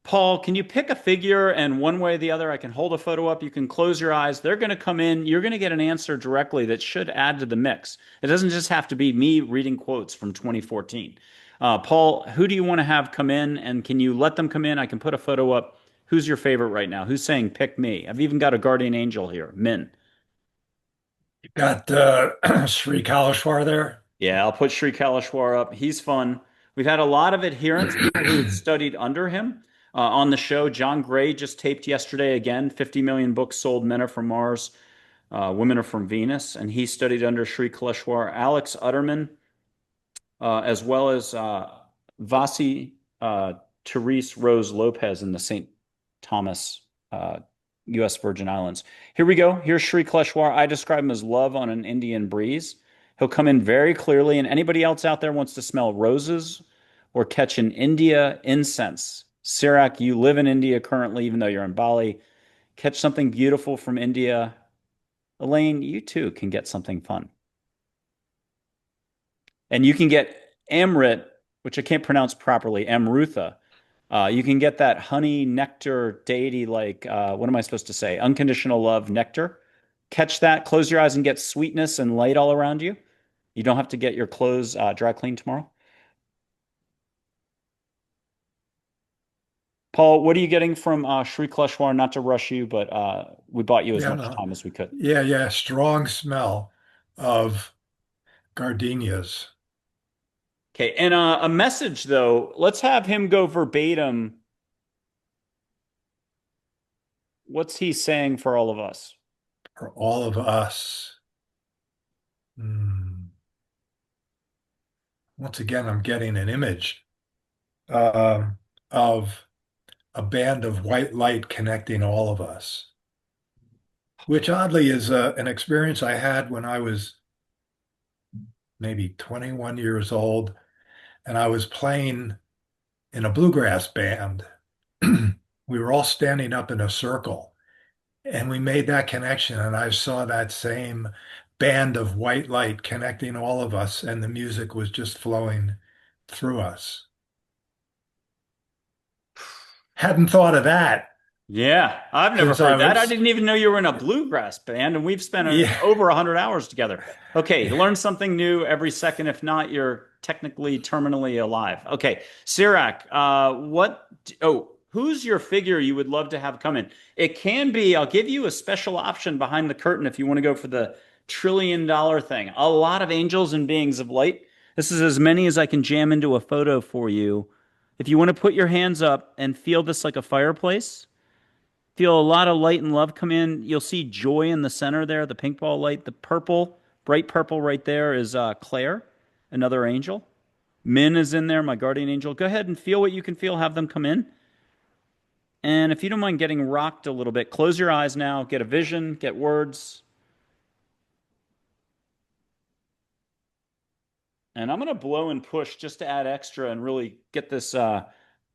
Paul, can you pick a figure and one way or the other? I can hold a photo up. You can close your eyes. They're going to come in. You're going to get an answer directly that should add to the mix. It doesn't just have to be me reading quotes from 2014. Paul, who do you want to have come in? And can you let them come in? I can put a photo up. Who's your favorite right now? Who's saying pick me? I've even got a guardian angel here, Min. Got Sri Kalishwar there. Yeah, I'll put Sri Kalishwar up. He's fun. We've had a lot of adherents, people who've studied under him on the show. John Gray just taped yesterday again, 50 million books sold, men are from Mars, women are from Venus, and he studied under Sri Kalishwar. Alex Utterman, as well as Vasi Therese Rose Lopez in the St. Thomas, U.S. Virgin Islands. Here we go. Here's Sri Kleshwar. I describe him as love on an Indian breeze. He'll come in very clearly, and anybody else out there wants to smell roses or catch an India incense. CIRAK, you live in India currently, even though you're in Bali. Catch something beautiful from India. Elaine, you too can get something fun. And you can get Amrit, which I can't pronounce properly, Amrutha. You can get that honey nectar deity, like, what am I supposed to say? Unconditional love nectar. Catch that, close your eyes, and get sweetness and light all around you. You don't have to get your clothes dry cleaned tomorrow. Paul, what are you getting from Sri Kleshwar? Not to rush you, but we bought you as Yeah, much no. time as we could. Yeah. Strong smell of gardenias. Okay, and a message though. Let's have him go verbatim. What's he saying for all of us? For all of us. Hmm. Once again, I'm getting an image of a band of white light connecting all of us, which oddly is an experience I had when I was maybe 21 years old, and I was playing in a bluegrass band. We were all standing up in a circle, and we made that connection, and I saw that same band of white light connecting all of us, and the music was just flowing through us. Hadn't thought of that Yeah, I've never since I heard that. I was, didn't even know you were in a bluegrass band, and we've spent yeah, over 100 hours together. Okay, learn something new every second. If not, you're technically terminally alive. Okay, CIRAK, who's your figure you would love to have come in? It can be, I'll give you a special option behind the curtain if you want to go for the $1 trillion thing. A lot of angels and beings of light. This is as many as I can jam into a photo for you. If you want to put your hands up and feel this like a fireplace, feel a lot of light and love come in. You'll see joy in the center there, the pink ball light. The purple, bright purple right there is Claire, another angel. Min is in there, my guardian angel. Go ahead and feel what you can feel. Have them come in. And if you don't mind getting rocked a little bit, close your eyes now. Get a vision, get words. And I'm going to blow and push just to add extra and really get this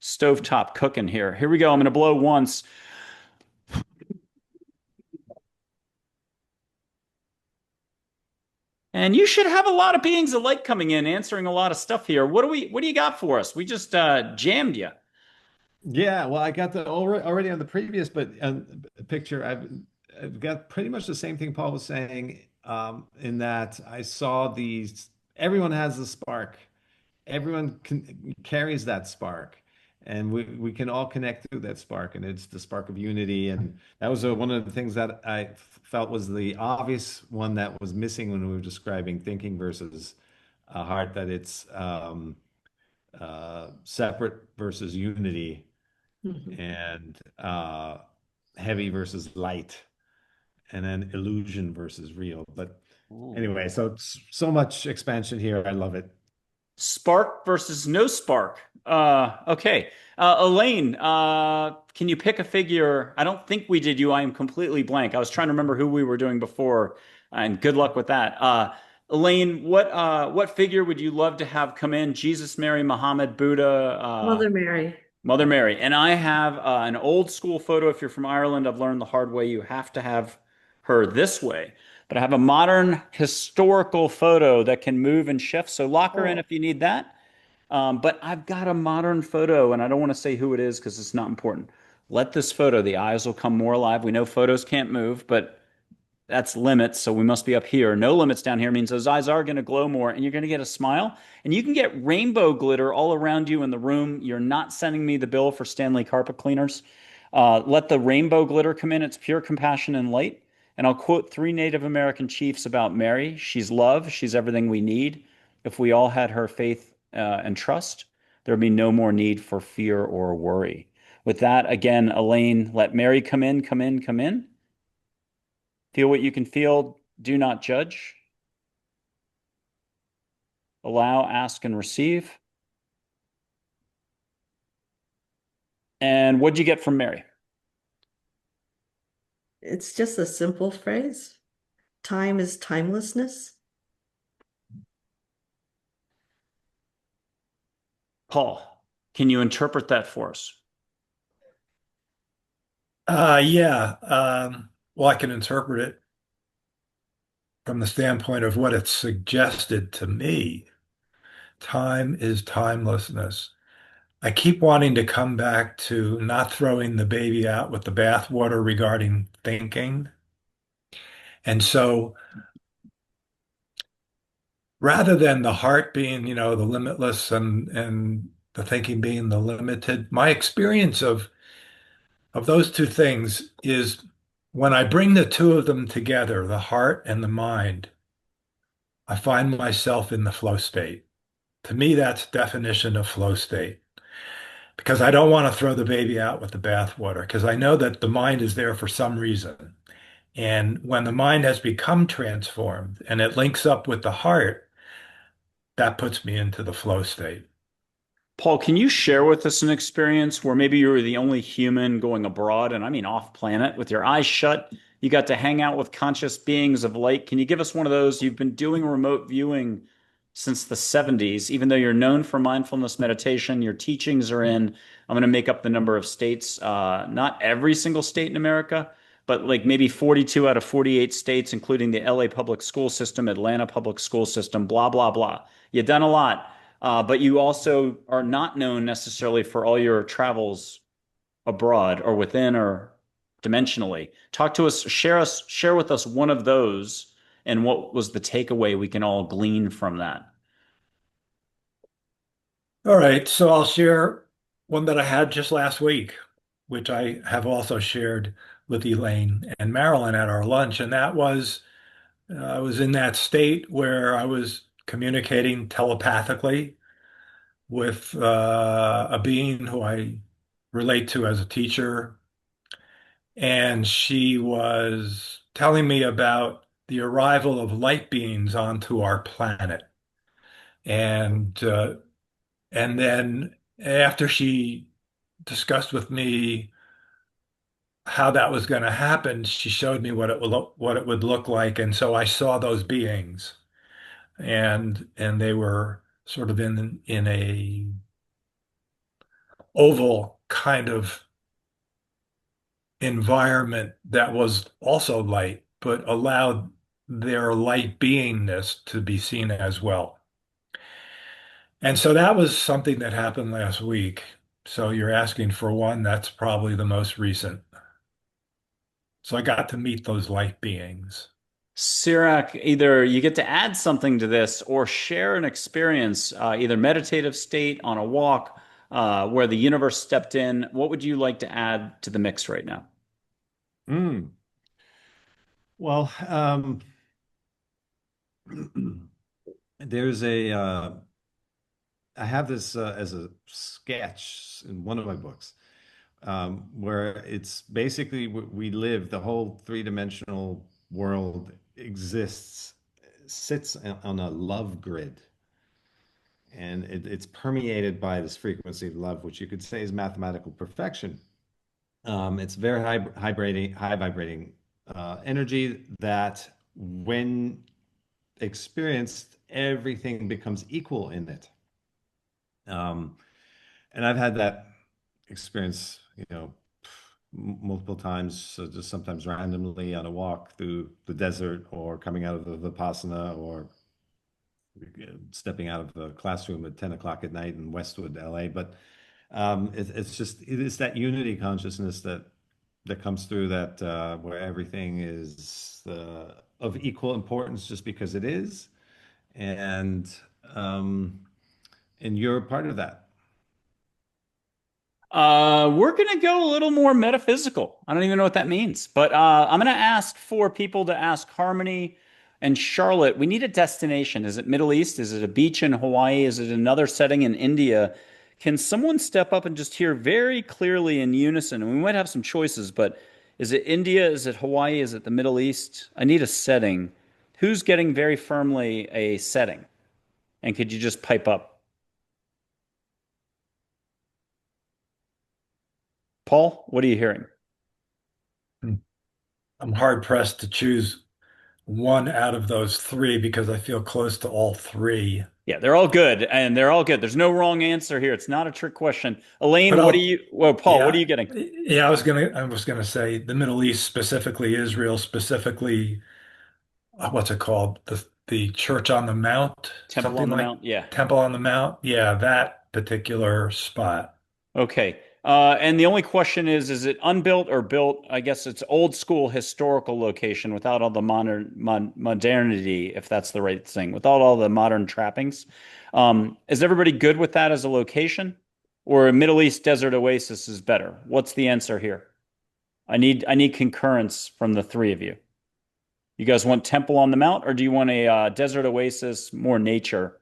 stovetop cooking here. Here we go. I'm going to blow once. And you should have a lot of beings of light coming in, answering a lot of stuff here. What do you got for us? We just jammed you. Yeah, well, I got the already on the previous, but picture. I've got pretty much the same thing Paul was saying, in that I saw these. Everyone has a spark. Carries that spark, and we can all connect through that spark, and it's the spark of unity. And that was one of the things that I felt was the obvious one that was missing when we were describing thinking versus a heart. That it's separate versus unity, Mhm. and heavy versus light, and then illusion versus real. But Ooh. anyway, so so much expansion here. I love it. Spark versus no spark. Okay. Elaine, can you pick a figure? I don't think we did you. I am completely blank. I was trying to remember who we were doing before, and good luck with that. Elaine, what figure would you love to have come in? Jesus, Mary, Muhammad, Buddha, Mother Mary. Mother Mary. And I have an old school photo. If you're from Ireland, I've learned the hard way. You have to have her this way. But I have a modern historical photo that can move and shift. So lock her in Oh, if you need that. But I've got a modern photo, and I don't want to say who it is because it's not important. Let this photo, the eyes will come more alive. We know photos can't move, but that's limits. So we must be up here. No limits down here means those eyes are going to glow more and you're going to get a smile. And you can get rainbow glitter all around you in the room. You're not sending me the bill for Stanley carpet cleaners. Let the rainbow glitter come in. It's pure compassion and light. And I'll quote three Native American chiefs about Mary. She's love. She's everything we need. If we all had her faith and trust, there'd be no more need for fear or worry. With that, again, Elaine, let Mary come in, come in, come in. Feel what you can feel. Do not judge. Allow, ask, and receive. And what'd you get from Mary? It's just a simple phrase. Time is timelessness. Paul, can you interpret that for us? Yeah. Well, I can interpret it from the standpoint of what it suggested to me. Time is timelessness. I keep wanting to come back to not throwing the baby out with the bathwater regarding thinking. And so rather than the heart being, the limitless and the thinking being the limited, my experience of those two things is when I bring the two of them together, the heart and the mind, I find myself in the flow state. To me, that's definition of flow state because I don't want to throw the baby out with the bathwater because I know that the mind is there for some reason. And when the mind has become transformed and it links up with the heart, that puts me into the flow state. Paul, can you share with us an experience where maybe you were the only human going abroad, and I mean off planet, with your eyes shut? You got to hang out with conscious beings of light. Can you give us one of those? You've been doing remote viewing since the 70s, even though you're known for mindfulness meditation. Your teachings are in, I'm going to make up the number of states, not every single state in America, but like maybe 42 out of 48 states, including the LA public school system, Atlanta public school system, blah, blah, blah. You've done a lot. But you also are not known necessarily for all your travels abroad or within or dimensionally. Talk to us, share with us one of those and what was the takeaway we can all glean from that. All right, so I'll share one that I had just last week, which I have also shared with Elaine and Marilyn at our lunch, and that was I was in that state where I was communicating telepathically with a being who I relate to as a teacher, and she was telling me about the arrival of light beings onto our planet, and and then after she discussed with me how that was going to happen, she showed me what it would look like, and so I saw those beings, and they were sort of in a oval kind of environment that was also light, but allowed their light beingness to be seen as well. And so that was something that happened last week. So you're asking for one, that's probably the most recent. So I got to meet those light beings. CIRAK, either you get to add something to this or share an experience, either meditative state on a walk, where the universe stepped in. What would you like to add to the mix right now? Mm. Well, there's I have this as a sketch in one of my books, where it's basically we live, the whole three-dimensional world exists, sits on a love grid. And it's permeated by this frequency of love, which you could say is mathematical perfection. It's very high vibrating energy that, when experienced, everything becomes equal in it. Um, and I've had that experience, multiple times, so just sometimes randomly on a walk through the desert, or coming out of the Vipassana, or stepping out of the classroom at 10 o'clock at night in Westwood, LA. But it is that unity consciousness that comes through, that where everything is of equal importance just because it is, and um, and you're a part of that. We're going to go a little more metaphysical. I don't even know what that means, but I'm going to ask for people to ask Harmony and Charlotte. We need a destination. Is it Middle East? Is it a beach in Hawaii? Is it another setting in India? Can someone step up and just hear very clearly in unison? And we might have some choices, but is it India? Is it Hawaii? Is it the Middle East? I need a setting. Who's getting very firmly a setting? And could you just pipe up? Paul, what are you hearing? I'm hard pressed to choose one out of those three because I feel close to all three. Yeah, they're all good, and they're all good. There's no wrong answer here. It's not a trick question. But Elaine, what are I'll, you? Well, Paul, what are yeah, you getting? yeah, I was gonna say the Middle East, specifically Israel, specifically what's it called? The Church on the Mount, Temple on something the like Mount. Yeah. Temple on the Mount. Yeah, that particular spot. Okay. And the only question is it unbuilt or built? I guess it's old school historical location without all the modernity, if that's the right thing, without all the modern trappings. Is everybody good with that as a location? Or a Middle East desert oasis is better? What's the answer here? I need concurrence from the three of you. You guys want Temple on the Mount, or do you want a desert oasis, more nature?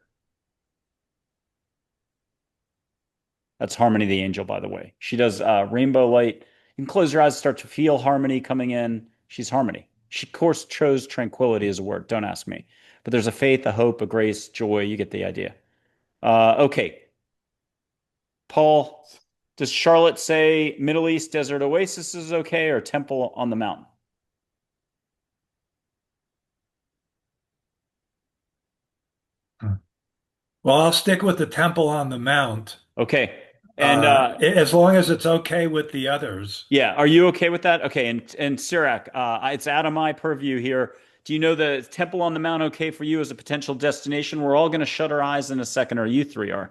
That's Harmony the Angel, by the way. She does rainbow light. You can close your eyes, start to feel harmony coming in. She's Harmony. She, of course, chose tranquility as a word. Don't ask me. But there's a faith, a hope, a grace, joy. You get the idea. Okay. Paul, does Charlotte say Middle East desert oasis is okay or Temple on the Mountain? Hmm. Well, I'll stick with the Temple on the Mount, Okay. And as long as it's okay with the others. yeah, are you okay with that? Okay, and CIRAK, it's out of my purview here. Do you know the Temple on the Mount okay for you as a potential destination? We're all going to shut our eyes in a second, or you three are.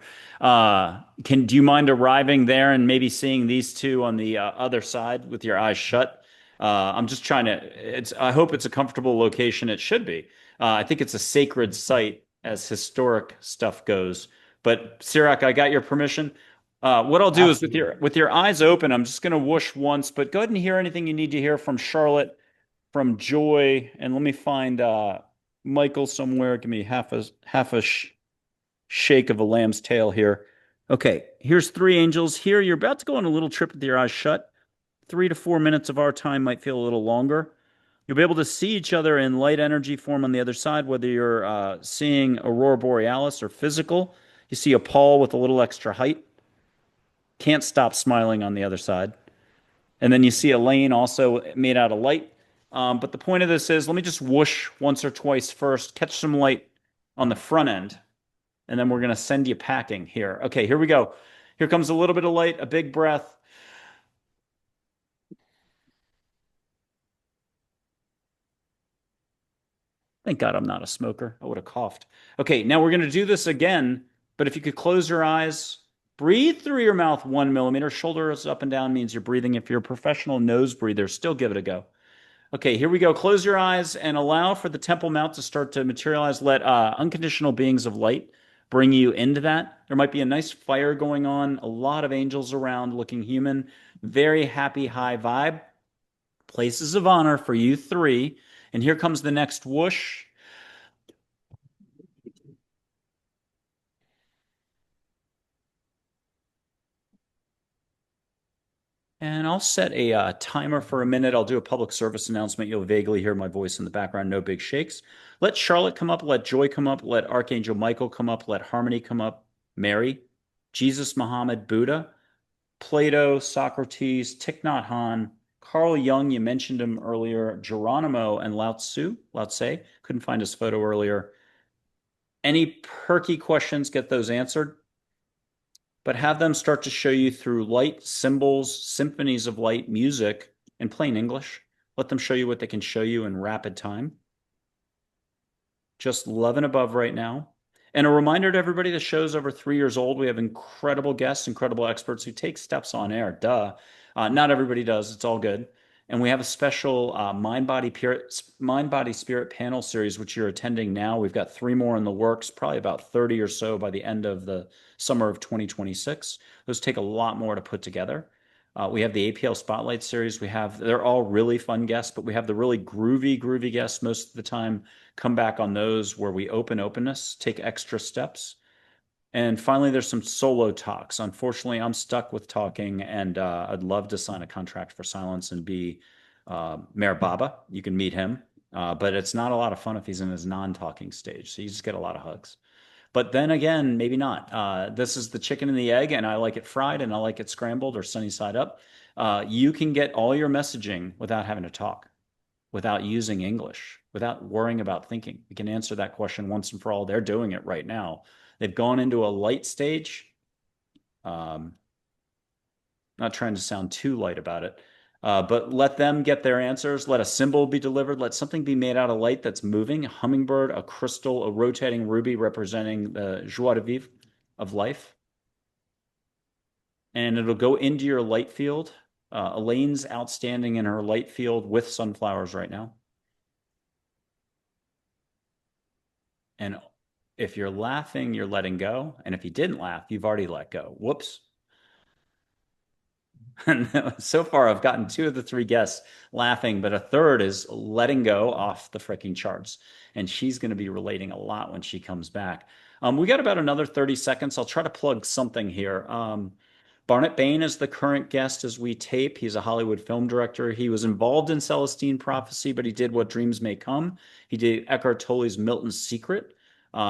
Do you mind arriving there and maybe seeing these two on the other side with your eyes shut? I'm just trying to. I hope it's a comfortable location. It should be. I think it's a sacred site as historic stuff goes. But CIRAK, I got your permission. What I'll do is with Absolutely. your eyes open, I'm just going to whoosh once, but go ahead and hear anything you need to hear from Charlotte, from Joy, and let me find Michael somewhere. Give me half a shake of a lamb's tail here. Okay, here's three angels. Here, you're about to go on a little trip with your eyes shut. 3 to 4 minutes of our time might feel a little longer. You'll be able to see each other in light energy form on the other side, whether you're seeing Aurora Borealis or physical. You see a Paul with a little extra height. Can't stop smiling on the other side. And then you see Elaine also made out of light. But the point of this is let me just whoosh once or twice first, catch some light on the front end, and then we're going to send you packing here. Okay, here we go. Here comes a little bit of light, a big breath. Thank God I'm not a smoker. I would have coughed. Okay, now we're going to do this again, but if you could close your eyes, breathe through your mouth 1 millimeter. Shoulders up and down means you're breathing. If you're a professional nose breather, still give it a go. Okay, here we go. Close your eyes and allow for the Temple Mount to start to materialize. Let unconditional beings of light bring you into that. There might be a nice fire going on, a lot of angels around looking human, very happy, high vibe. Places of honor for you three. And here comes the next whoosh. And I'll set a timer for a minute. I'll do a public service announcement. You'll vaguely hear my voice in the background. No big shakes. Let Charlotte come up. Let Joy come up. Let Archangel Michael come up. Let Harmony come up. Mary, Jesus, Muhammad, Buddha, Plato, Socrates, Thich Nhat Hanh, Carl Jung. You mentioned him earlier. Geronimo and Lao Tzu. Lao Tse. Couldn't find his photo earlier. Any perky questions? Get those answered. But have them start to show you through light, symbols, symphonies of light, music, in plain English. Let them show you what they can show you in rapid time. Just love and above right now. And a reminder to everybody, the show's over 3 years old. We have incredible guests, incredible experts who take steps on air. Duh. Not everybody does. It's all good. And we have a special mind body spirit panel series, which you're attending now. We've got 3 more in the works, probably about 30 or so by the end of the summer of 2026. Those take a lot more to put together. We have the APL Spotlight series. They're all really fun guests, but we have the really groovy guests most of the time. Come back on those where we open openness, take extra steps. And finally, there's some solo talks. Unfortunately, I'm stuck with talking, and I'd love to sign a contract for silence and be Mayor Baba. You can meet him, but it's not a lot of fun if he's in his non-talking stage. So you just get a lot of hugs. But then again, maybe not. This is the chicken and the egg, and I like it fried and I like it scrambled or sunny side up. You can get all your messaging without having to talk, without using English, without worrying about thinking. We can answer that question once and for all. They're doing it right now. They've gone into a light stage. Not trying to sound too light about it, but let them get their answers. Let a symbol be delivered. Let something be made out of light that's moving. A hummingbird, a crystal, a rotating ruby representing the joie de vivre of life. And it'll go into your light field. Elaine's outstanding in her light field with sunflowers right now. And if you're laughing, you're letting go. And if you didn't laugh, you've already let go. Whoops. And so far, I've gotten 2 of the 3 guests laughing, but a third is letting go off the freaking charts. And she's going to be relating a lot when she comes back. We got about another 30 seconds. I'll try to plug something here. Barnett Bain is the current guest as we tape. He's a Hollywood film director. He was involved in Celestine Prophecy, but he did What Dreams May Come. He did Eckhart Tolle's Milton's Secret.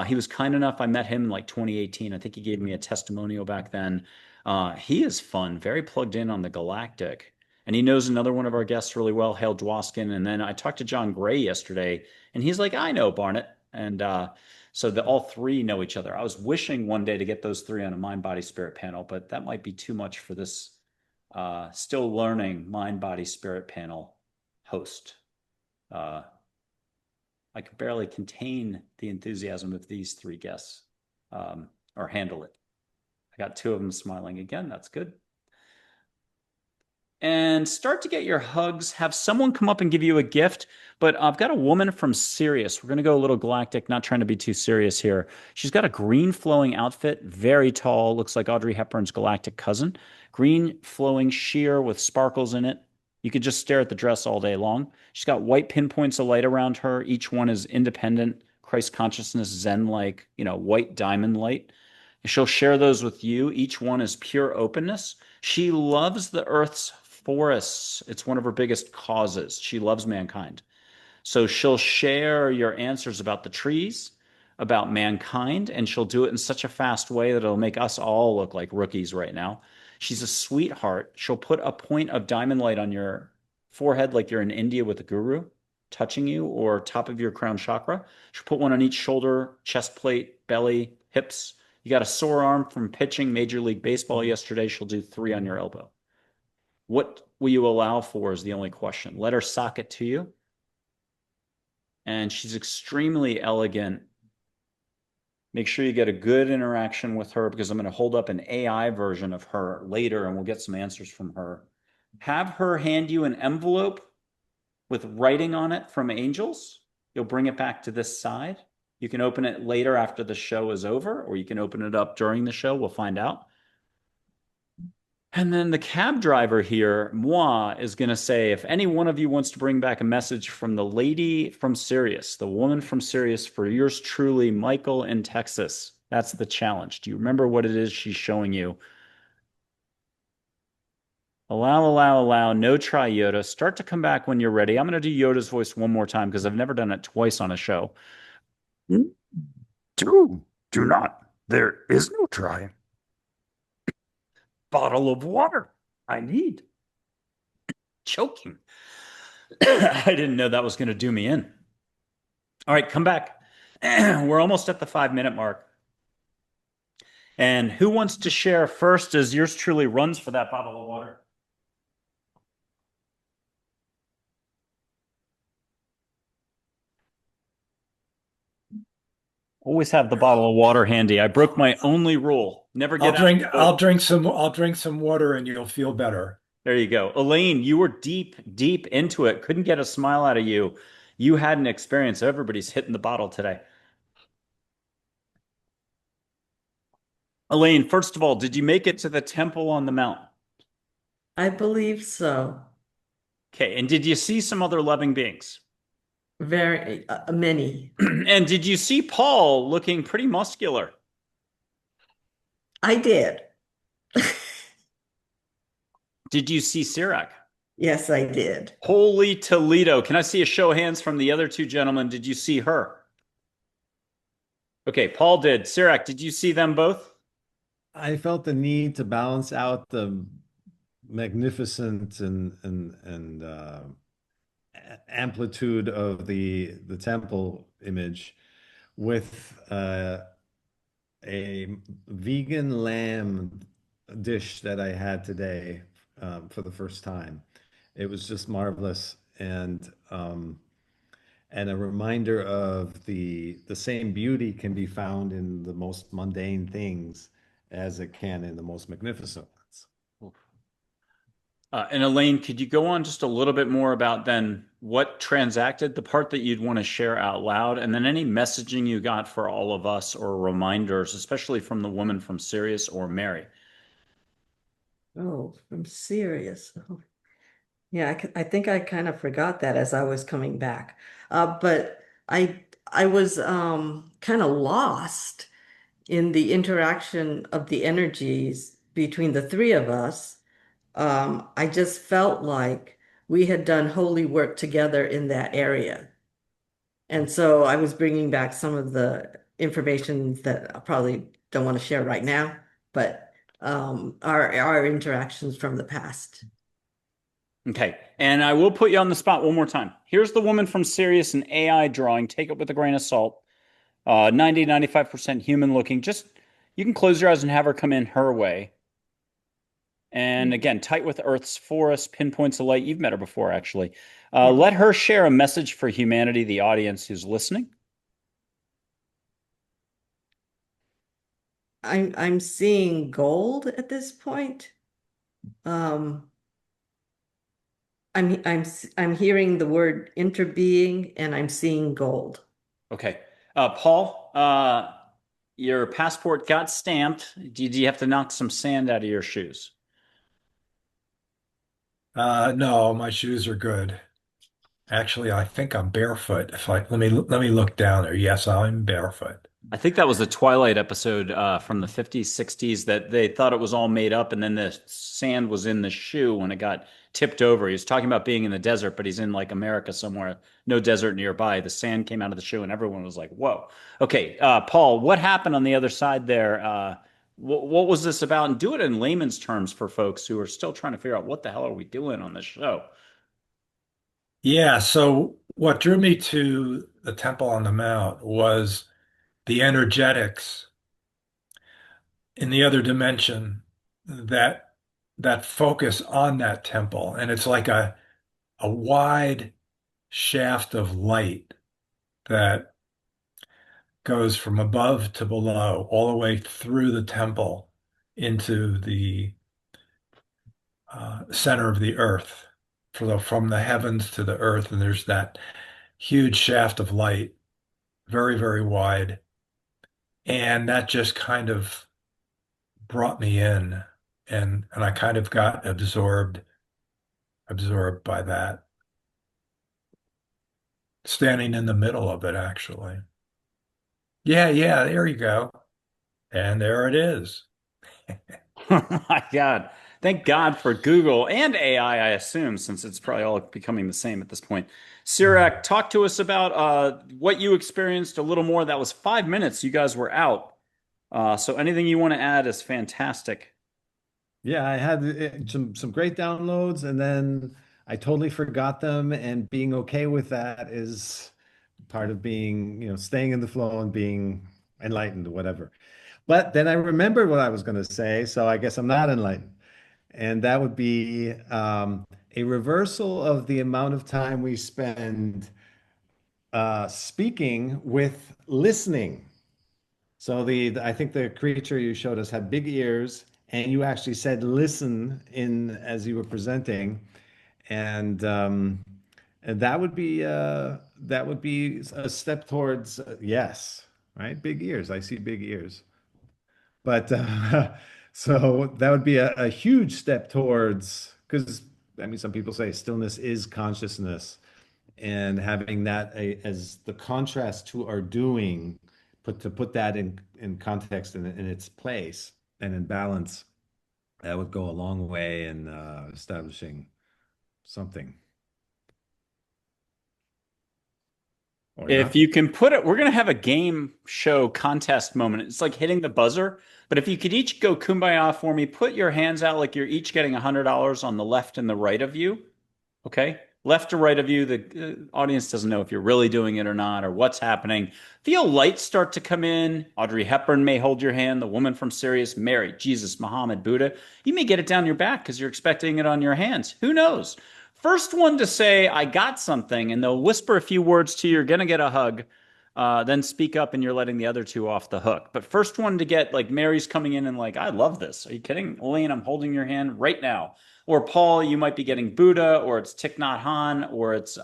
He was kind enough. I met him in like 2018. I think he gave me a testimonial back then. He is fun, very plugged in on the galactic. And he knows another one of our guests really well, Hale Dwoskin. And then I talked to John Gray yesterday, and he's like, I know Barnett. And so all 3 know each other. I was wishing one day to get those 3 on a mind, body, spirit panel, but that might be too much for this still learning mind, body, spirit panel host. I could barely contain the enthusiasm of these 3 guests or handle it. I got 2 of them smiling again. That's good. And start to get your hugs. Have someone come up and give you a gift. But I've got a woman from Sirius. We're going to go a little galactic, not trying to be too serious here. She's got a green flowing outfit, very tall, looks like Audrey Hepburn's galactic cousin. Green flowing sheer with sparkles in it. You could just stare at the dress all day long. She's got white pinpoints of light around her. Each one is independent, Christ consciousness, Zen-like, white diamond light. She'll share those with you. Each one is pure openness. She loves the Earth's forests. It's one of her biggest causes. She loves mankind. So she'll share your answers about the trees, about mankind, and she'll do it in such a fast way that it'll make us all look like rookies right now. She's a sweetheart. She'll put a point of diamond light on your forehead like you're in India with a guru touching you, or top of your crown chakra. She'll put one on each shoulder, chest plate, belly, hips. You got a sore arm from pitching Major League Baseball yesterday. She'll do 3 on your elbow. What will you allow for is the only question. Let her sock it to you. And she's extremely elegant. Make sure you get a good interaction with her, because I'm going to hold up an AI version of her later and we'll get some answers from her. Have her hand you an envelope with writing on it from angels. You'll bring it back to this side. You can open it later after the show is over, or you can open it up during the show. We'll find out. And then the cab driver here, moi, is going to say, if any one of you wants to bring back a message from the lady from Sirius, the woman from Sirius, for yours truly, Michael in Texas. That's the challenge. Do you remember what it is she's showing you? Allow, no try Yoda. Start to come back when you're ready. I'm going to do Yoda's voice one more time because I've never done it twice on a show. Do not. There is no try. Bottle of water. I need. Choking. I didn't know that was going to do me in. All right, come back. We're almost at the 5-minute mark. And who wants to share first as yours truly runs for that bottle of water? Always have the bottle of water handy. I broke my only rule. Never get I'll drink some water and you'll feel better. There you go. Elaine, you were deep into it. Couldn't get a smile out of you. You had an experience. Everybody's hitting the bottle today. Elaine, first of all, did you make it to the temple on the mountain? I believe so. Okay, and did you see some other loving beings? Very many. And did you see Paul looking pretty muscular? I did. Did you see CIRAK? Yes, I did. Holy Toledo. Can I see a show of hands from the other 2 gentlemen? Did you see her? Okay, Paul did. CIRAK, did you see them both? I felt the need to balance out magnificent and amplitude of the temple image with a vegan lamb dish that I had today for the first time. It was just marvelous and a reminder of the same beauty can be found in the most mundane things as it can in the most magnificent ones. And Elaine, could you go on just a little bit more about then what transacted, the part that you'd want to share out loud, and then any messaging you got for all of us or reminders, especially from the woman from Sirius or Mary? Oh, I'm serious. Oh, yeah, I think I kind of forgot that as I was coming back. But I was kind of lost in the interaction of the energies between the three of us. I just felt like we had done holy work together in that area. And so I was bringing back some of the information that I probably don't want to share right now, but our interactions from the past. Okay. And I will put you on the spot one more time. Here's the woman from Sirius, an AI drawing. Take it with a grain of salt. 95% human looking. Just, you can close your eyes and have her come in her way. And again, tight with Earth's forest, pinpoints of light. You've met her before, actually. Yeah. Let her share a message for humanity, the audience who's listening. I'm seeing gold at this point. Um, I'm hearing the word interbeing and I'm seeing gold. Okay. Paul, your passport got stamped. Did you have to knock some sand out of your shoes? No, my shoes are good. Actually, I think I'm barefoot. If I let me look down there. Yes, I'm barefoot. I think that was the Twilight episode from the 50s, 60s that they thought it was all made up, and then the sand was in the shoe when it got tipped over. He was talking about being in the desert, but he's in like America somewhere, no desert nearby. The sand came out of the shoe, and everyone was like, whoa. Okay, Paul, what happened on the other side there? What was this about? And do it in layman's terms for folks who are still trying to figure out what the hell are we doing on this show. Yeah, so what drew me to the Temple on the Mount was the energetics in the other dimension that that focus on that temple. And it's like a wide shaft of light that goes from above to below, all the way through the temple into the center of the earth, from the heavens to the earth. And there's that huge shaft of light, very, very wide. And that just kind of brought me in, and I kind of got absorbed by that, standing in the middle of it, actually. Yeah, yeah, there you go. And there it is. Oh my God. Thank God for Google and AI, I assume, since it's probably all becoming the same at this point. CIRAK, talk to us about what you experienced a little more. That was 5 minutes. You guys were out. So anything you want to add is fantastic. Yeah, I had some great downloads, and then I totally forgot them. And being okay with that is part of being, staying in the flow and being enlightened or whatever. But then I remembered what I was going to say, so I guess I'm not enlightened. And that would be a reversal of the amount of time we spend speaking with listening. So I think the creature you showed us had big ears, and you actually said listen in as you were presenting, and and that would be a step towards yes, right? Big ears. I see big ears, but so that would be a huge step towards because I mean some people say stillness is consciousness, and having that as the contrast to our doing, put that in context and in its place and in balance, that would go a long way in establishing something. or If not? you can put it, we're going to have a game show contest moment. It's like hitting the buzzer. But if you could each go kumbaya for me, put your hands out like you're each getting $100 on the left and the right of you. Okay. Left to right of you. The audience doesn't know if you're really doing it or not or what's happening. Feel lights start to come in. Audrey Hepburn may hold your hand. The woman from Sirius, Mary, Jesus, Muhammad, Buddha. You may get it down your back because you're expecting it on your hands. Who knows? First one to say, I got something, and they'll whisper a few words to you. You're going to get a hug. Then speak up and you're letting the other two off the hook. But first one to get, like, Mary's coming in and like, I love this. Are you kidding? Elaine, I'm holding your hand right now. Or Paul, you might be getting Buddha, or it's Thich Nhat Hanh, or it's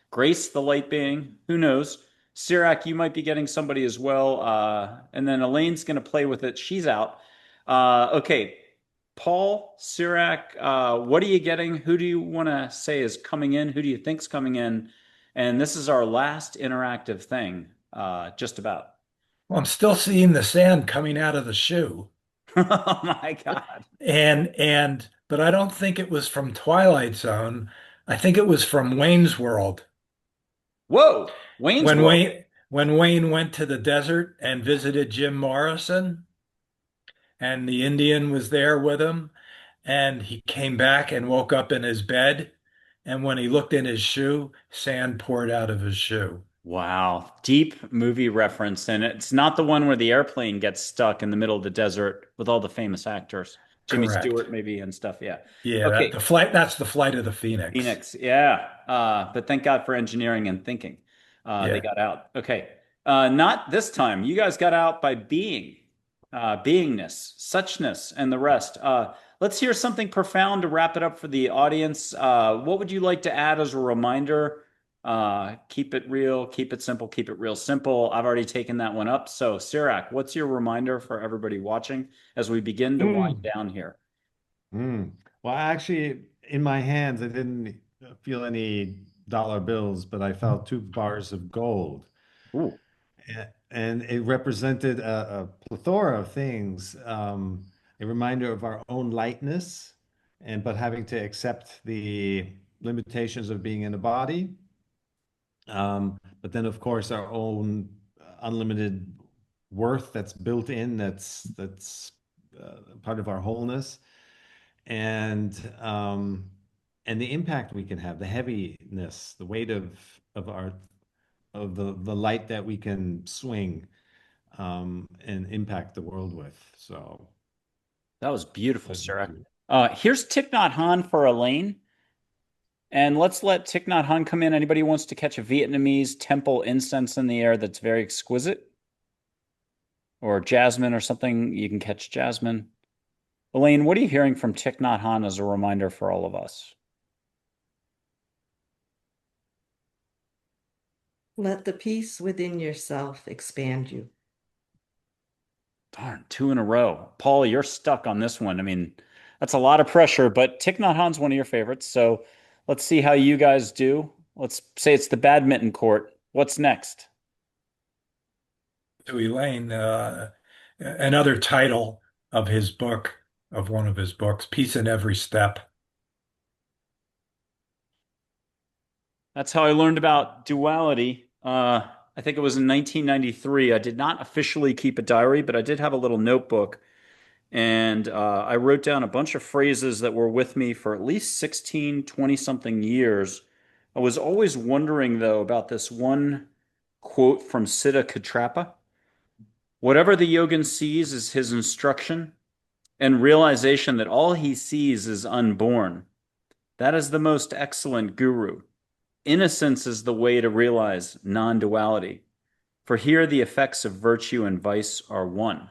Grace, the light being. Who knows? CIRAK, you might be getting somebody as well. And then Elaine's going to play with it. She's out. Okay. Paul, CIRAK, what are you getting? Who do you want to say is coming in? Who do you think's coming in? And this is our last interactive thing, just about. Well, I'm still seeing the sand coming out of the shoe. Oh my God. But I don't think it was from Twilight Zone. I think it was from Wayne's World. Whoa, Wayne's When World. Wayne went to the desert and visited Jim Morrison, and the Indian was there with him, and he came back and woke up in his bed, and when he looked in his shoe, sand poured out of his shoe. Wow, deep movie reference. And it's not the one where the airplane gets stuck in the middle of the desert with all the famous actors. Jimmy Correct. Stewart, maybe, and stuff. Yeah. Yeah, Okay. that's the flight of the Phoenix. Phoenix. Yeah. But thank God for engineering and thinking. They Yeah. got out. Okay. Not this time. You guys got out by being, beingness, suchness, and the rest. Let's hear something profound to wrap it up for the audience. What would you like to add as a reminder? Keep it real, keep it simple, keep it real simple. I've already taken that one up. So, CIRAK, what's your reminder for everybody watching as we begin to wind Mm. down here? Well, actually, in my hands, I didn't feel any dollar bills, but I felt two bars of gold. Ooh, And it represented a plethora of things, a reminder of our own lightness, and but having to accept the limitations of being in a body. But then, of course, our own unlimited worth that's built in, that's part of our wholeness, and and the impact we can have, the heaviness, the weight of our of the light that we can swing and impact the world with. So that was beautiful, that'd CIRAK. be Here's Thich Nhat Hanh for Elaine. And let's let Thich Nhat Hanh come in. Anybody who wants to catch a Vietnamese temple incense in the air that's very exquisite? Or jasmine or something, you can catch jasmine. Elaine, what are you hearing from Thich Nhat Hanh as a reminder for all of us? Let the peace within yourself expand you. Darn, two in a row. Paul, you're stuck on this one. I mean, that's a lot of pressure, but Thich Nhat Hanh's one of your favorites. So let's see how you guys do. Let's say it's the badminton court. What's next? To Elaine, another title of his book, of one of his books, Peace in Every Step. That's how I learned about duality. I think it was in 1993. I did not officially keep a diary, but I did have a little notebook. And I wrote down a bunch of phrases that were with me for at least 16, 20 something years. I was always wondering, though, about this one quote from Siddha Katrapa. Whatever the yogin sees is his instruction, and realization that all he sees is unborn. That is the most excellent guru. Innocence is the way to realize non-duality. For here the effects of virtue and vice are one.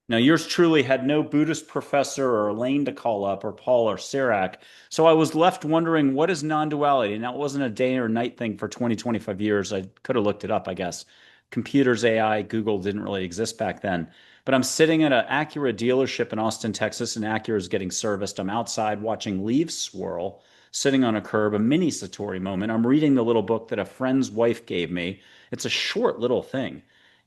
Now, yours truly had no Buddhist professor or Elaine to call up, or Paul or CIRAK. So I was left wondering, what is non-duality? Now, it wasn't a day or night thing for 20, 25 years. I could have looked it up, I guess. Computers, AI, Google didn't really exist back then. But I'm sitting at an Acura dealership in Austin, Texas, and Acura is getting serviced. I'm outside watching leaves swirl, sitting on a curb, a mini Satori moment. I'm reading the little book that a friend's wife gave me. It's a short little thing.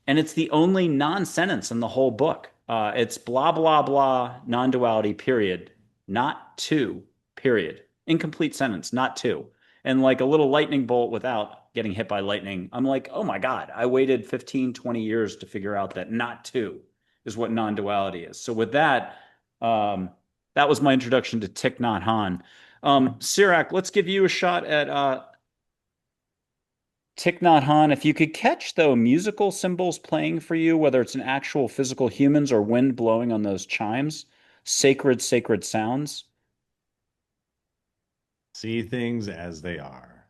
And it's the only non-sentence in the whole book. It's blah, blah, blah, non-duality, period. Not two, period. Incomplete sentence, not two. and like a little lightning bolt without getting hit by lightning. I'm like, oh my God, I waited 15, 20 years to figure out that not two is what non-duality is. So with that, that was my introduction to Thich Nhat Hanh. CIRAK, let's give you a shot at Thich Nhat Hanh. If you could catch, though, musical symbols playing for you, whether it's an actual physical humans or wind blowing on those chimes, sacred, sacred sounds. See things as they are.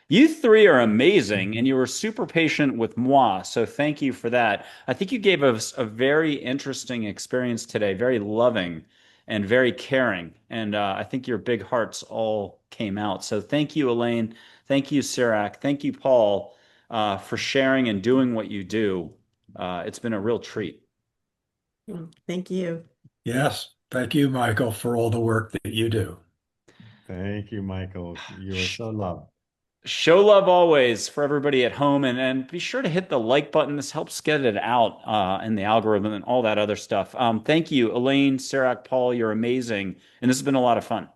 You three are amazing, and you were super patient with moi, so thank you for that. I think you gave us a very interesting experience today, very loving and very caring, and I think your big hearts all came out. So thank you, Elaine. Thank you, CIRAK. Thank you, Paul, for sharing and doing what you do. It's been a real treat. Thank you. Yes. Thank you, Michael, for all the work that you do. Thank you, Michael. You are so loved. Show love always for everybody at home, and be sure to hit the like button. This helps get it out in the algorithm and all that other stuff. Thank you, Elaine, CIRAK, Paul. You're amazing, and this has been a lot of fun.